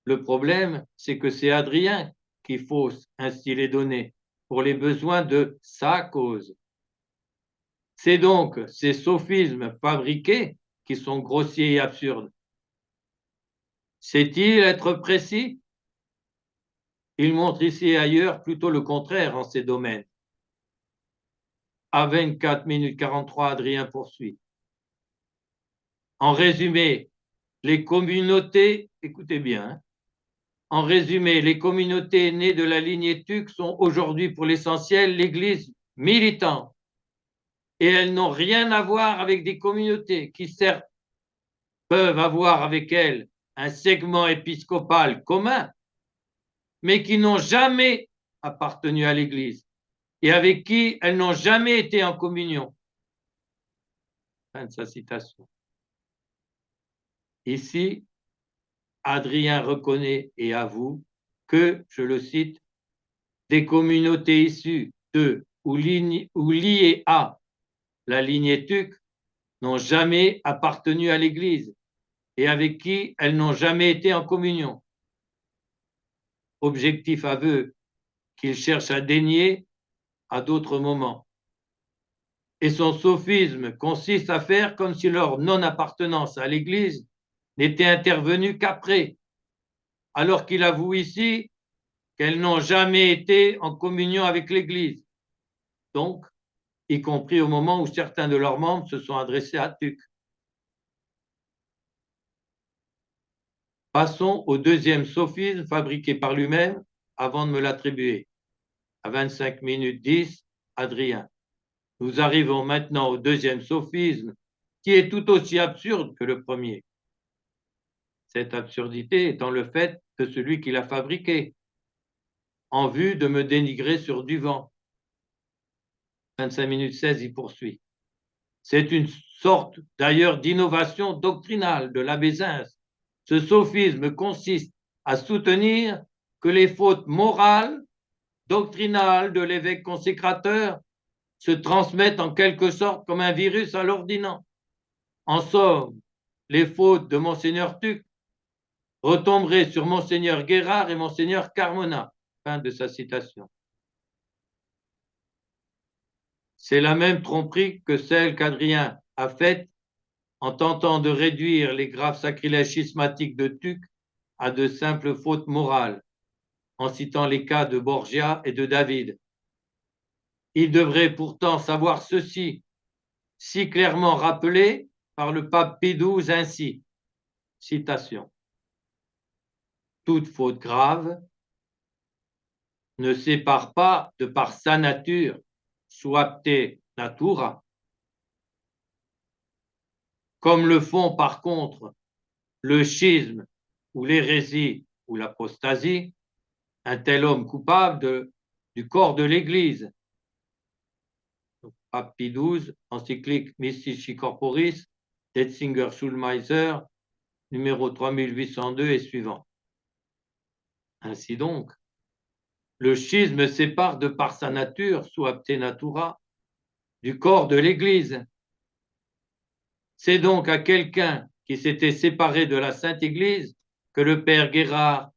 Le problème, c'est que c'est Adrien qui fausse ainsi les données pour les besoins de sa cause. C'est donc ces sophismes fabriqués qui sont grossiers et absurdes. Sait-il être précis? Il montre ici et ailleurs plutôt le contraire en ces domaines. À 24 minutes 43, Adrien poursuit. En résumé, les communautés, écoutez bien, hein, en résumé, les communautés nées de la lignée Tuc sont aujourd'hui pour l'essentiel l'Église militante. Et elles n'ont rien à voir avec des communautés qui, certes, peuvent avoir avec elles un segment épiscopal commun, mais qui n'ont jamais appartenu à l'Église et avec qui elles n'ont jamais été en communion. Fin de sa citation. Ici, Adrien reconnaît et avoue que, je le cite, des communautés issues de ou liées à la lignée Tuc n'ont jamais appartenu à l'Église et avec qui elles n'ont jamais été en communion. Objectif aveu qu'il cherche à dénier à d'autres moments. Et son sophisme consiste à faire comme si leur non-appartenance à l'Église n'était intervenue qu'après, alors qu'il avoue ici qu'elles n'ont jamais été en communion avec l'Église, donc y compris au moment où certains de leurs membres se sont adressés à Tuc. Passons au deuxième sophisme fabriqué par lui-même avant de me l'attribuer. À 25 minutes 10, Adrien. Nous arrivons maintenant au deuxième sophisme qui est tout aussi absurde que le premier. Cette absurdité étant le fait que celui qui l'a fabriqué, en vue de me dénigrer sur du vent. 25 minutes 16, il poursuit. C'est une sorte d'ailleurs d'innovation doctrinale de l'abbé Zins. Ce sophisme consiste à soutenir que les fautes morales, doctrinales de l'évêque consécrateur se transmettent en quelque sorte comme un virus à l'ordinant. En somme, les fautes de Monseigneur Tuc retomberaient sur Monseigneur Guérard et Monseigneur Carmona. Fin de sa citation. C'est la même tromperie que celle qu'Adrien a faite en tentant de réduire les graves sacrilèges schismatiques de Tuc à de simples fautes morales, en citant les cas de Borgia et de David. Il devrait pourtant savoir ceci, si clairement rappelé par le pape Pie XII ainsi, citation, « Toute faute grave ne sépare pas de par sa nature, suapte natura, comme le font par contre le schisme ou l'hérésie ou l'apostasie, un tel homme coupable du corps de l'Église. » Pape Pie XII, encyclique Mystici Corporis, Tetzinger Schulmeiser, numéro 3802 et suivant. Ainsi donc, le schisme sépare de par sa nature, suapte natura, du corps de l'Église. C'est donc à quelqu'un qui s'était séparé de la Sainte Église que le père Guérard,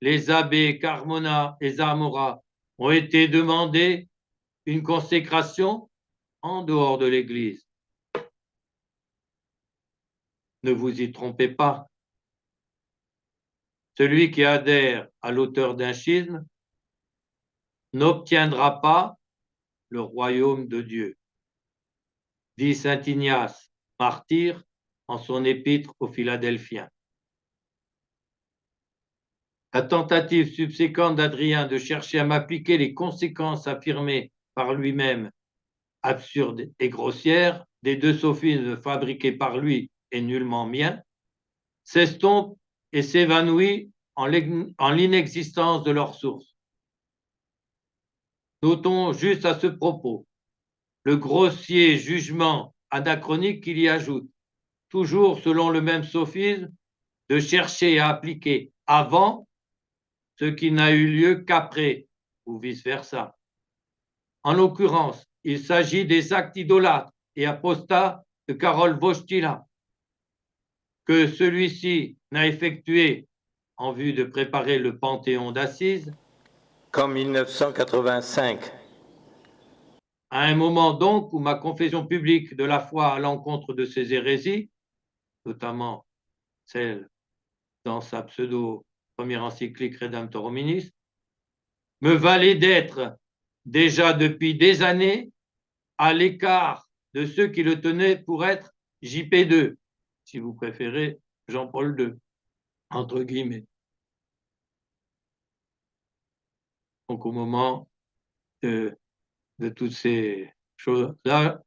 les abbés Carmona et Zamora ont été demandés une consécration en dehors de l'Église. Ne vous y trompez pas. Celui qui adhère à l'auteur d'un schisme n'obtiendra pas le royaume de Dieu, dit saint Ignace, martyr, en son épître aux Philadelphiens. La tentative subséquente d'Adrien de chercher à m'appliquer les conséquences affirmées par lui-même, absurdes et grossières, des deux sophismes fabriqués par lui et nullement miens, s'estompe et s'évanouit en l'inexistence de leur source. Notons juste à ce propos le grossier jugement anachronique qu'il y ajoute, toujours selon le même sophisme, de chercher à appliquer avant ce qui n'a eu lieu qu'après, ou vice-versa. En l'occurrence, il s'agit des actes idolâtres et apostats de Karol Wojtyla, que celui-ci n'a effectué en vue de préparer le Panthéon d'Assise. Qu'en 1985. À un moment donc où ma confession publique de la foi à l'encontre de ces hérésies, notamment celle dans sa pseudo première encyclique Redemptor Hominis, me valait d'être déjà depuis des années à l'écart de ceux qui le tenaient pour être JP2, si vous préférez Jean-Paul II, entre guillemets. Donc au moment de toutes ces choses-là,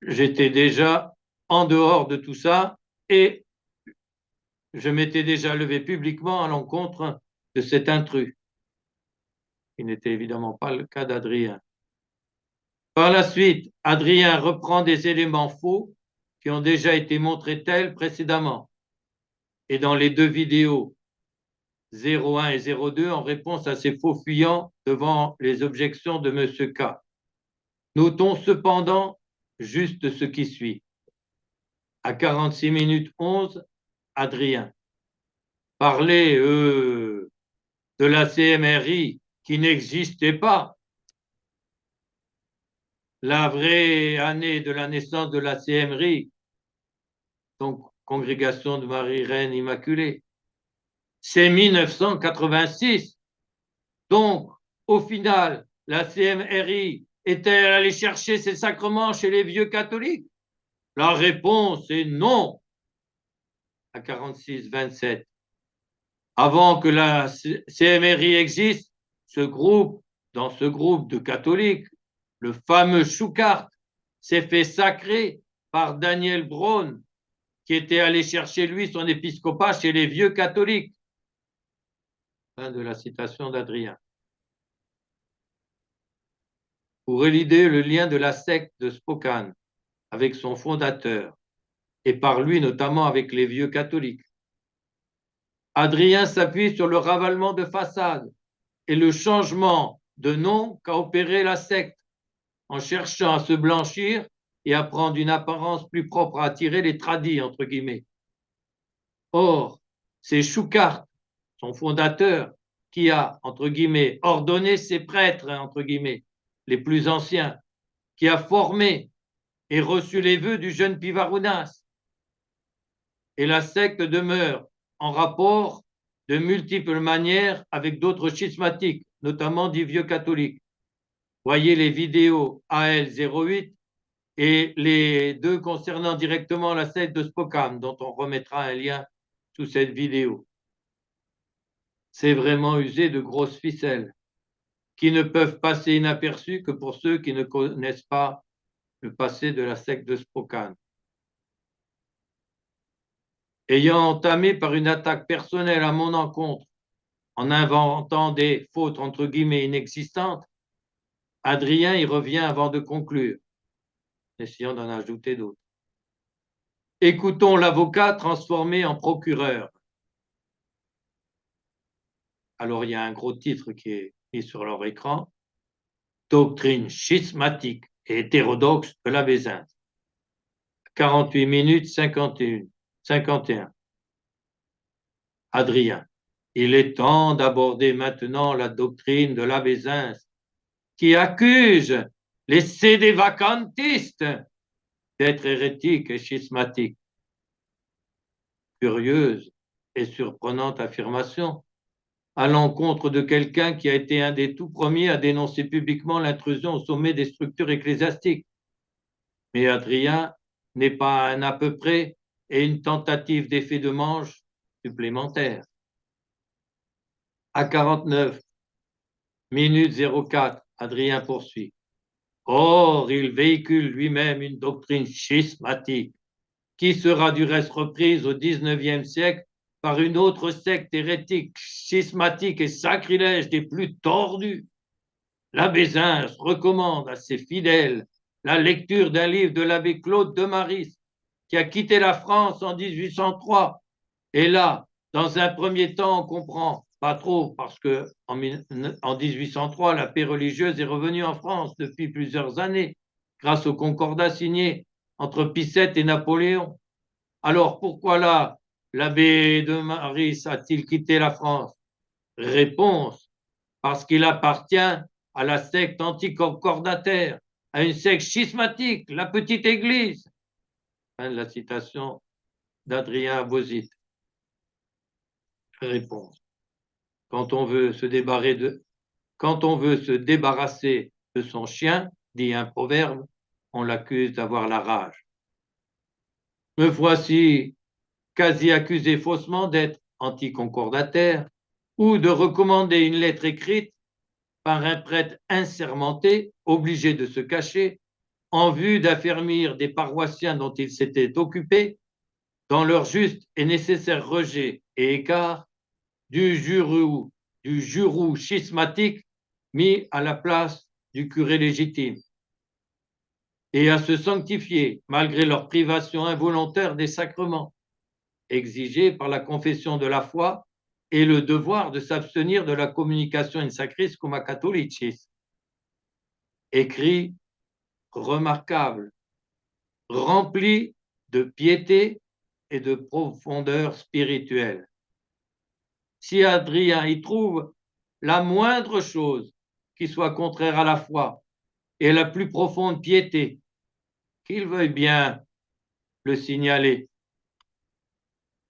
j'étais déjà en dehors de tout ça et je m'étais déjà levé publiquement à l'encontre de cet intrus, qui n'était évidemment pas le cas d'Adrien. Par la suite, Adrien reprend des éléments faux qui ont déjà été montrés tels précédemment. Et dans les deux vidéos 01 et 02, en réponse à ces faux fuyants devant les objections de M. K. Notons cependant juste ce qui suit. À 46 minutes 11, Adrien. Parler de la CMRI qui n'existait pas. La vraie année de la naissance de la CMRI, donc Congrégation de Marie-Reine Immaculée, c'est 1986. Donc, au final, la CMRI est-elle allée chercher ses sacrements chez les vieux catholiques? La réponse est non. À 46-27. Avant que la CMRI existe, dans ce groupe de catholiques, le fameux Choucart s'est fait sacrer par Daniel Braun, qui était allé chercher, lui, son épiscopat chez les vieux catholiques. Fin de la citation d'Adrien. Pour éluder le lien de la secte de Spokane avec son fondateur, et par lui notamment avec les vieux catholiques, Adrien s'appuie sur le ravalement de façade et le changement de nom qu'a opéré la secte, en cherchant à se blanchir et à prendre une apparence plus propre à attirer les tradis, entre guillemets. Or, c'est Choucart, son fondateur, qui a, entre guillemets, ordonné ses prêtres, entre guillemets, les plus anciens, qui a formé et reçu les vœux du jeune Pivarounas. Et la secte demeure en rapport de multiples manières avec d'autres schismatiques, notamment des vieux catholiques. Voyez les vidéos AL08 et les deux concernant directement la secte de Spokane, dont on remettra un lien sous cette vidéo. C'est vraiment usé de grosses ficelles qui ne peuvent passer inaperçues que pour ceux qui ne connaissent pas le passé de la secte de Spokane. Ayant entamé par une attaque personnelle à mon encontre, en inventant des fautes entre guillemets inexistantes, Adrien y revient avant de conclure, essayant d'en ajouter d'autres. Écoutons l'avocat transformé en procureur. Alors, il y a un gros titre qui est mis sur leur écran. Doctrine schismatique et hétérodoxe de la Bézinte. 48 minutes 51. Adrien. Il est temps d'aborder maintenant la doctrine de la Bézinte qui accuse les sédévacantistes d'être hérétiques et schismatiques. Curieuse et surprenante affirmation à l'encontre de quelqu'un qui a été un des tout premiers à dénoncer publiquement l'intrusion au sommet des structures ecclésiastiques. Mais Adrien n'est pas un à peu près et une tentative d'effet de manche supplémentaire. À 49 minutes 04, Adrien poursuit. Or, il véhicule lui-même une doctrine schismatique qui sera du reste reprise au XIXe siècle par une autre secte hérétique, schismatique et sacrilège des plus tordus. La Bézins recommande à ses fidèles la lecture d'un livre de l'abbé Claude de Maris, qui a quitté la France en 1803. Et là, dans un premier temps, on comprend pas trop, parce que en 1803, la paix religieuse est revenue en France depuis plusieurs années, grâce au concordat signé entre Pie VII et Napoléon. Alors pourquoi là l'abbé de Maris a-t-il quitté la France? Réponse, parce qu'il appartient à la secte anticoncordataire, à une secte schismatique, la petite église. Fin de la citation d'Adrien Abosit. Réponse, quand on veut se débarrasser de son chien, dit un proverbe, on l'accuse d'avoir la rage. Me voici quasi accusé faussement d'être anticoncordataire ou de recommander une lettre écrite par un prêtre insermenté, obligé de se cacher, en vue d'affermir des paroissiens dont il s'était occupé dans leur juste et nécessaire rejet et écart du jurou schismatique mis à la place du curé légitime, et à se sanctifier malgré leur privation involontaire des sacrements, exigés par la confession de la foi et le devoir de s'abstenir de la communication in sacris cum a catholicis. Écrit remarquable, rempli de piété et de profondeur spirituelle. Si Adrien y trouve la moindre chose qui soit contraire à la foi et la plus profonde piété, qu'il veuille bien le signaler.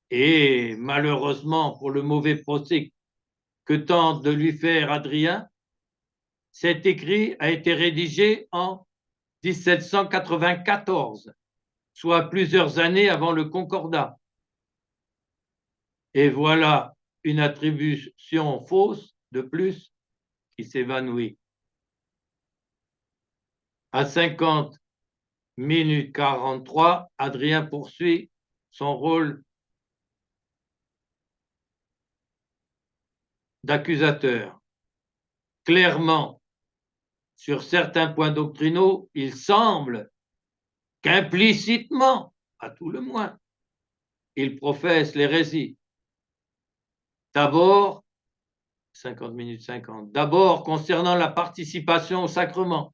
Et malheureusement pour le mauvais procès que tente de lui faire Adrien, cet écrit a été rédigé en 1794, soit plusieurs années avant le Concordat. Et voilà une attribution fausse de plus qui s'évanouit. À 50 minutes 43, Adrien poursuit son rôle d'accusateur. Clairement, sur certains points doctrinaux, il semble qu'implicitement, à tout le moins, il professe l'hérésie. D'abord, 50 minutes 50, d'abord concernant la participation au sacrement,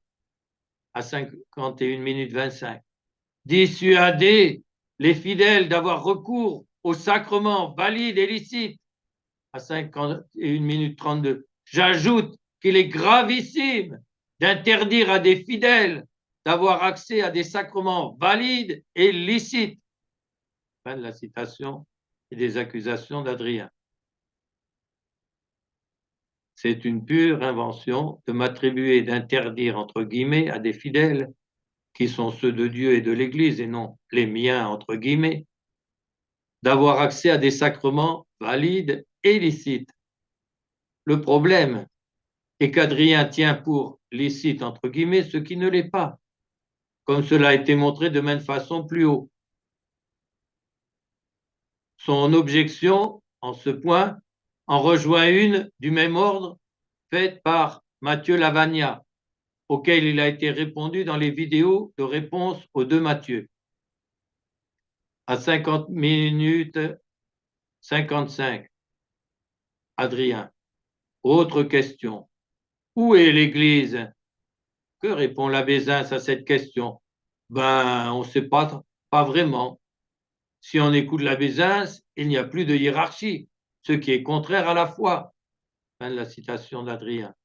à 51 minutes 25, dissuader les fidèles d'avoir recours au sacrement valide et licite, à 51 minutes 32. J'ajoute qu'il est gravissime d'interdire à des fidèles d'avoir accès à des sacrements valides et licites. Fin de la citation et des accusations d'Adrien. C'est une pure invention de m'attribuer d'interdire, entre guillemets, à des fidèles qui sont ceux de Dieu et de l'Église et non les miens, entre guillemets, d'avoir accès à des sacrements valides et licites. Le problème est qu'Adrien tient pour licite, entre guillemets, ce qui ne l'est pas, comme cela a été montré de même façon plus haut. Son objection, en ce point, en rejoint une du même ordre faite par Mathieu Lavagna, auquel il a été répondu dans les vidéos de réponse aux deux Mathieu. À 50 minutes 55, Adrien. Autre question. Où est l'Église? Que répond l'abbé Zins à cette question? Ben, on ne sait pas vraiment. Si on écoute l'abbé Zins, il n'y a plus de hiérarchie, ce qui est contraire à la foi. Fin de la citation d'Adrien.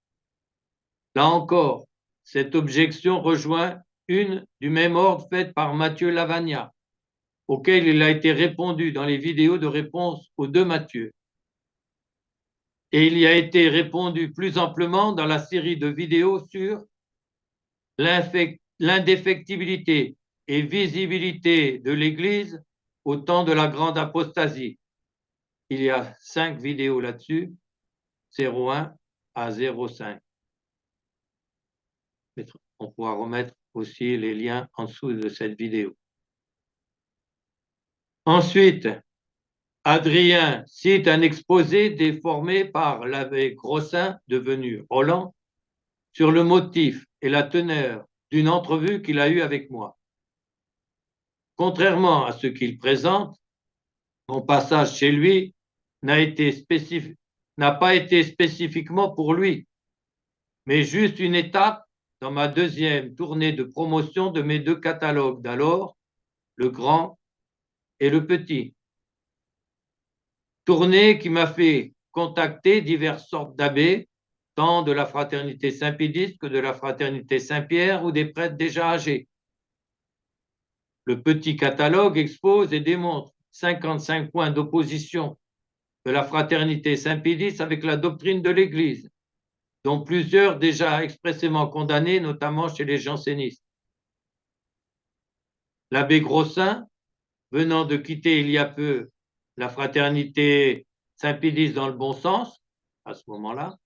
Là encore, cette objection rejoint une du même ordre faite par Mathieu Lavagna, auquel il a été répondu dans les vidéos de réponse aux deux Mathieu. Et il y a été répondu plus amplement dans la série de vidéos sur l'indéfectibilité et visibilité de l'Église au temps de la grande apostasie. Il y a 5 vidéos là-dessus, 01 à 05. On pourra remettre aussi les liens en dessous de cette vidéo. Ensuite, Adrien cite un exposé déformé par l'abbé Grossin, devenu Roland, sur le motif et la teneur d'une entrevue qu'il a eue avec moi. Contrairement à ce qu'il présente, mon passage chez lui n'a pas été spécifiquement pour lui, mais juste une étape dans ma deuxième tournée de promotion de mes deux catalogues d'alors, le grand et le petit. Tournée qui m'a fait contacter diverses sortes d'abbés, tant de la fraternité Saint-Pédis que de la fraternité Saint-Pierre ou des prêtres déjà âgés. Le petit catalogue expose et démontre 55 points d'opposition de la fraternité Saint-Pédis avec la doctrine de l'Église, dont plusieurs déjà expressément condamnés, notamment chez les jansénistes. L'abbé Grossin, venant de quitter il y a peu la fraternité Saint-Pédis dans le bon sens, à ce moment-là,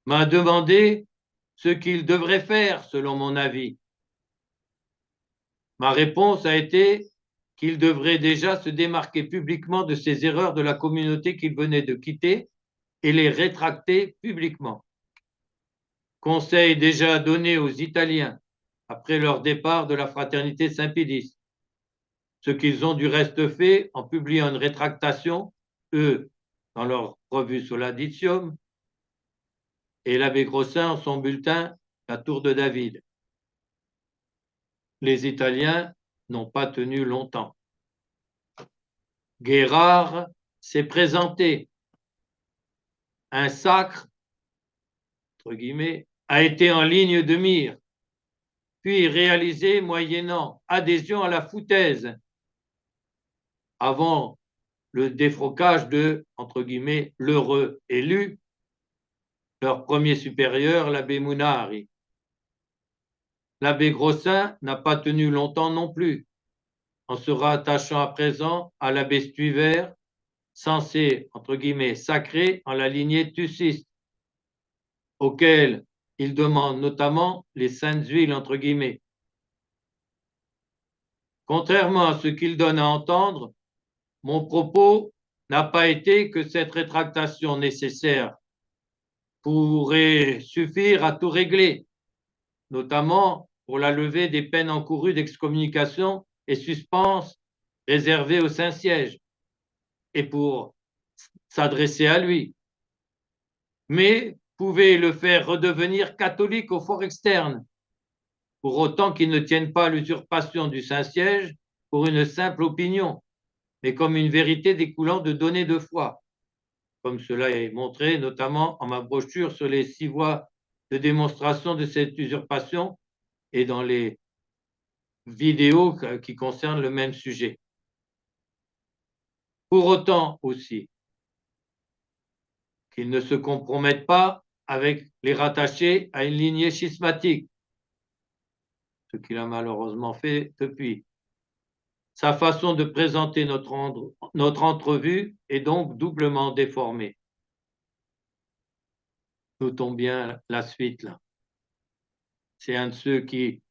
m'a demandé ce qu'il devrait faire selon mon avis. Ma réponse a été qu'il devrait déjà se démarquer publiquement de ses erreurs de la communauté qu'il venait de quitter et les rétracter publiquement. Conseil déjà donné aux Italiens après leur départ de la fraternité Saint-Pédis, ce qu'ils ont du reste fait en publiant une rétractation, eux, dans leur revue Soladitium, et l'abbé Grossin en son bulletin La Tour de David. Les Italiens n'ont pas tenu longtemps. Guérard s'est présenté. Un sacre, entre guillemets, a été en ligne de mire, puis réalisé moyennant adhésion à la foutaise, avant le défrocage de, entre guillemets, l'heureux élu, leur premier supérieur, l'abbé Mounari. L'abbé Grossin n'a pas tenu longtemps non plus, en se rattachant à présent à l'abbé Stuyvert, censé, entre guillemets, sacré en la lignée tuciste, auquel il demande notamment les saintes huiles, entre guillemets. Contrairement à ce qu'il donne à entendre, mon propos n'a pas été que cette rétractation nécessaire pourrait suffire à tout régler, notamment pour la levée des peines encourues d'excommunication et suspense réservées au Saint-Siège, et pour s'adresser à lui, mais pouvait le faire redevenir catholique au fort externe, pour autant qu'il ne tienne pas l'usurpation du Saint-Siège pour une simple opinion, mais comme une vérité découlant de données de foi, comme cela est montré notamment en ma brochure sur les 6 voies de démonstration de cette usurpation et dans les vidéos qui concernent le même sujet. Pour autant aussi qu'il ne se compromette pas avec les rattachés à une lignée schismatique, ce qu'il a malheureusement fait depuis. Sa façon de présenter notre entrevue est donc doublement déformée. Notons bien la suite là. C'est un de ceux qui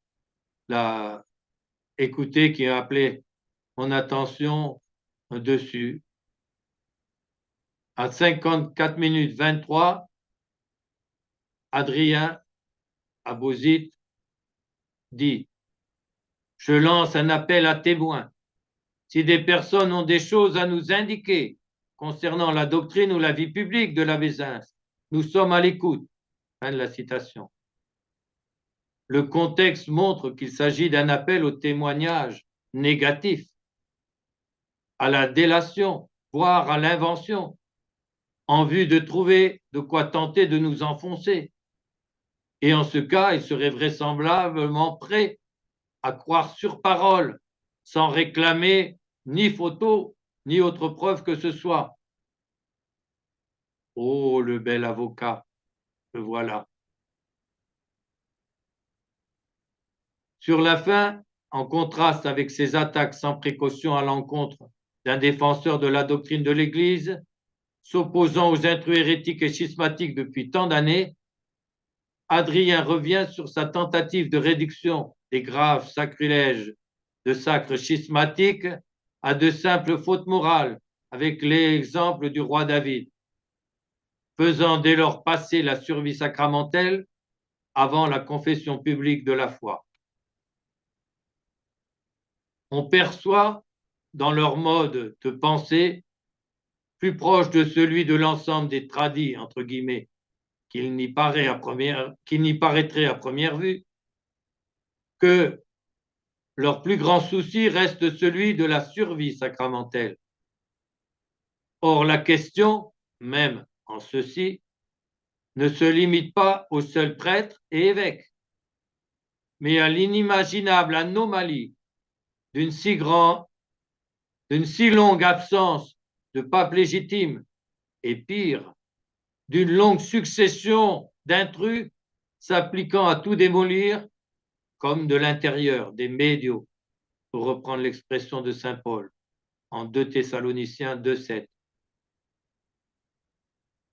l'a écouté qui a appelé mon attention dessus. À 54 minutes 23, Adrien Abouzit dit « Je lance un appel à témoins. Si des personnes ont des choses à nous indiquer concernant la doctrine ou la vie publique de l'abbé Zins, nous sommes à l'écoute. » Fin de la citation. Le contexte montre qu'il s'agit d'un appel au témoignage négatif, à la délation, voire à l'invention, en vue de trouver de quoi tenter de nous enfoncer. Et en ce cas, il serait vraisemblablement prêt à croire sur parole, sans réclamer ni photo, ni autre preuve que ce soit. Oh, le bel avocat, le voilà. Sur la fin, en contraste avec ces attaques sans précaution à l'encontre d'un défenseur de la doctrine de l'Église, s'opposant aux intrus hérétiques et schismatiques depuis tant d'années, Adrien revient sur sa tentative de réduction des graves sacrilèges de sacres schismatiques à de simples fautes morales, avec l'exemple du roi David, faisant dès lors passer la survie sacramentelle avant la confession publique de la foi. On perçoit dans leur mode de pensée plus proche de celui de l'ensemble des tradis, entre guillemets, qu'il n'y paraîtrait à première vue, que leur plus grand souci reste celui de la survie sacramentelle. Or, la question, même en ceci, ne se limite pas aux seuls prêtres et évêques, mais à l'inimaginable anomalie d'une si longue absence de pape légitime, et pire, d'une longue succession d'intrus s'appliquant à tout démolir, comme de l'intérieur, des médios, pour reprendre l'expression de saint Paul en 2 Thessaloniciens 2,7.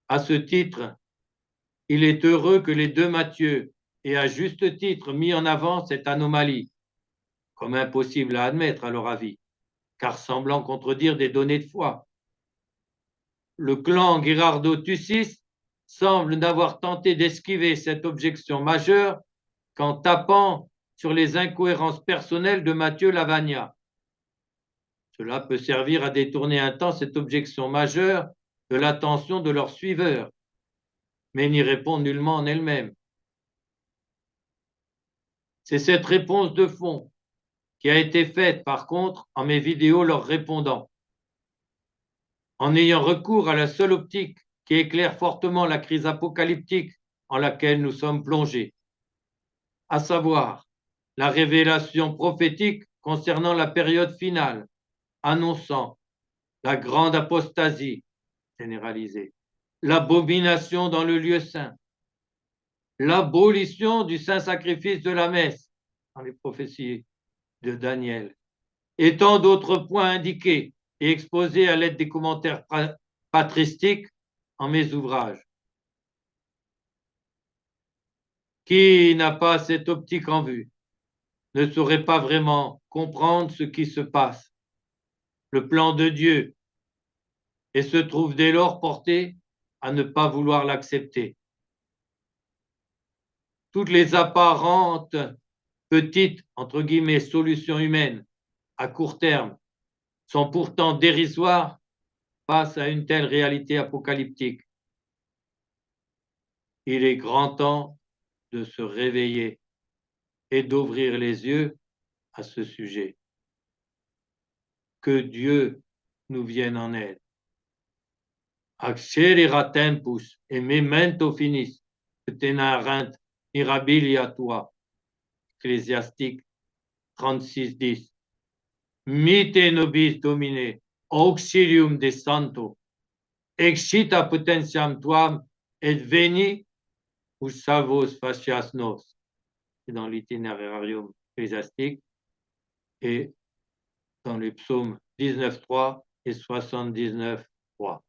À ce titre, il est heureux que les deux Matthieu aient à juste titre mis en avant cette anomalie, comme impossible à admettre à leur avis, car semblant contredire des données de foi. Le clan Gherardo-Tussis semble n'avoir tenté d'esquiver cette objection majeure qu'en tapant sur les incohérences personnelles de Matthieu Lavagna. Cela peut servir à détourner un temps cette objection majeure de l'attention de leurs suiveurs, mais n'y répond nullement en elle-même. C'est cette réponse de fond qui a été faite, par contre, en mes vidéos leur répondant. En ayant recours à la seule optique qui éclaire fortement la crise apocalyptique en laquelle nous sommes plongés, à savoir la révélation prophétique concernant la période finale, annonçant la grande apostasie généralisée, l'abomination dans le lieu saint, l'abolition du saint sacrifice de la messe dans les prophéties de Daniel, et tant d'autres points indiqués et exposés à l'aide des commentaires patristiques en mes ouvrages. Qui n'a pas cette optique en vue ne saurait pas vraiment comprendre ce qui se passe, le plan de Dieu, et se trouve dès lors porté à ne pas vouloir l'accepter. Toutes les apparentes petites, entre guillemets, solutions humaines à court terme sont pourtant dérisoires face à une telle réalité apocalyptique. Il est grand temps de se réveiller et d'ouvrir les yeux à ce sujet. Que Dieu nous vienne en aide. Accelera tempus et memento finis, tenarent mirabilia tua. Ecclésiastique 36:10. Mite nobis Domine, auxilium de santo, excita potentiam tuam et veni us salvos facias nos. C'est dans l'itinerarium ecclésiastique et dans les psaumes 19.3 et 79.3.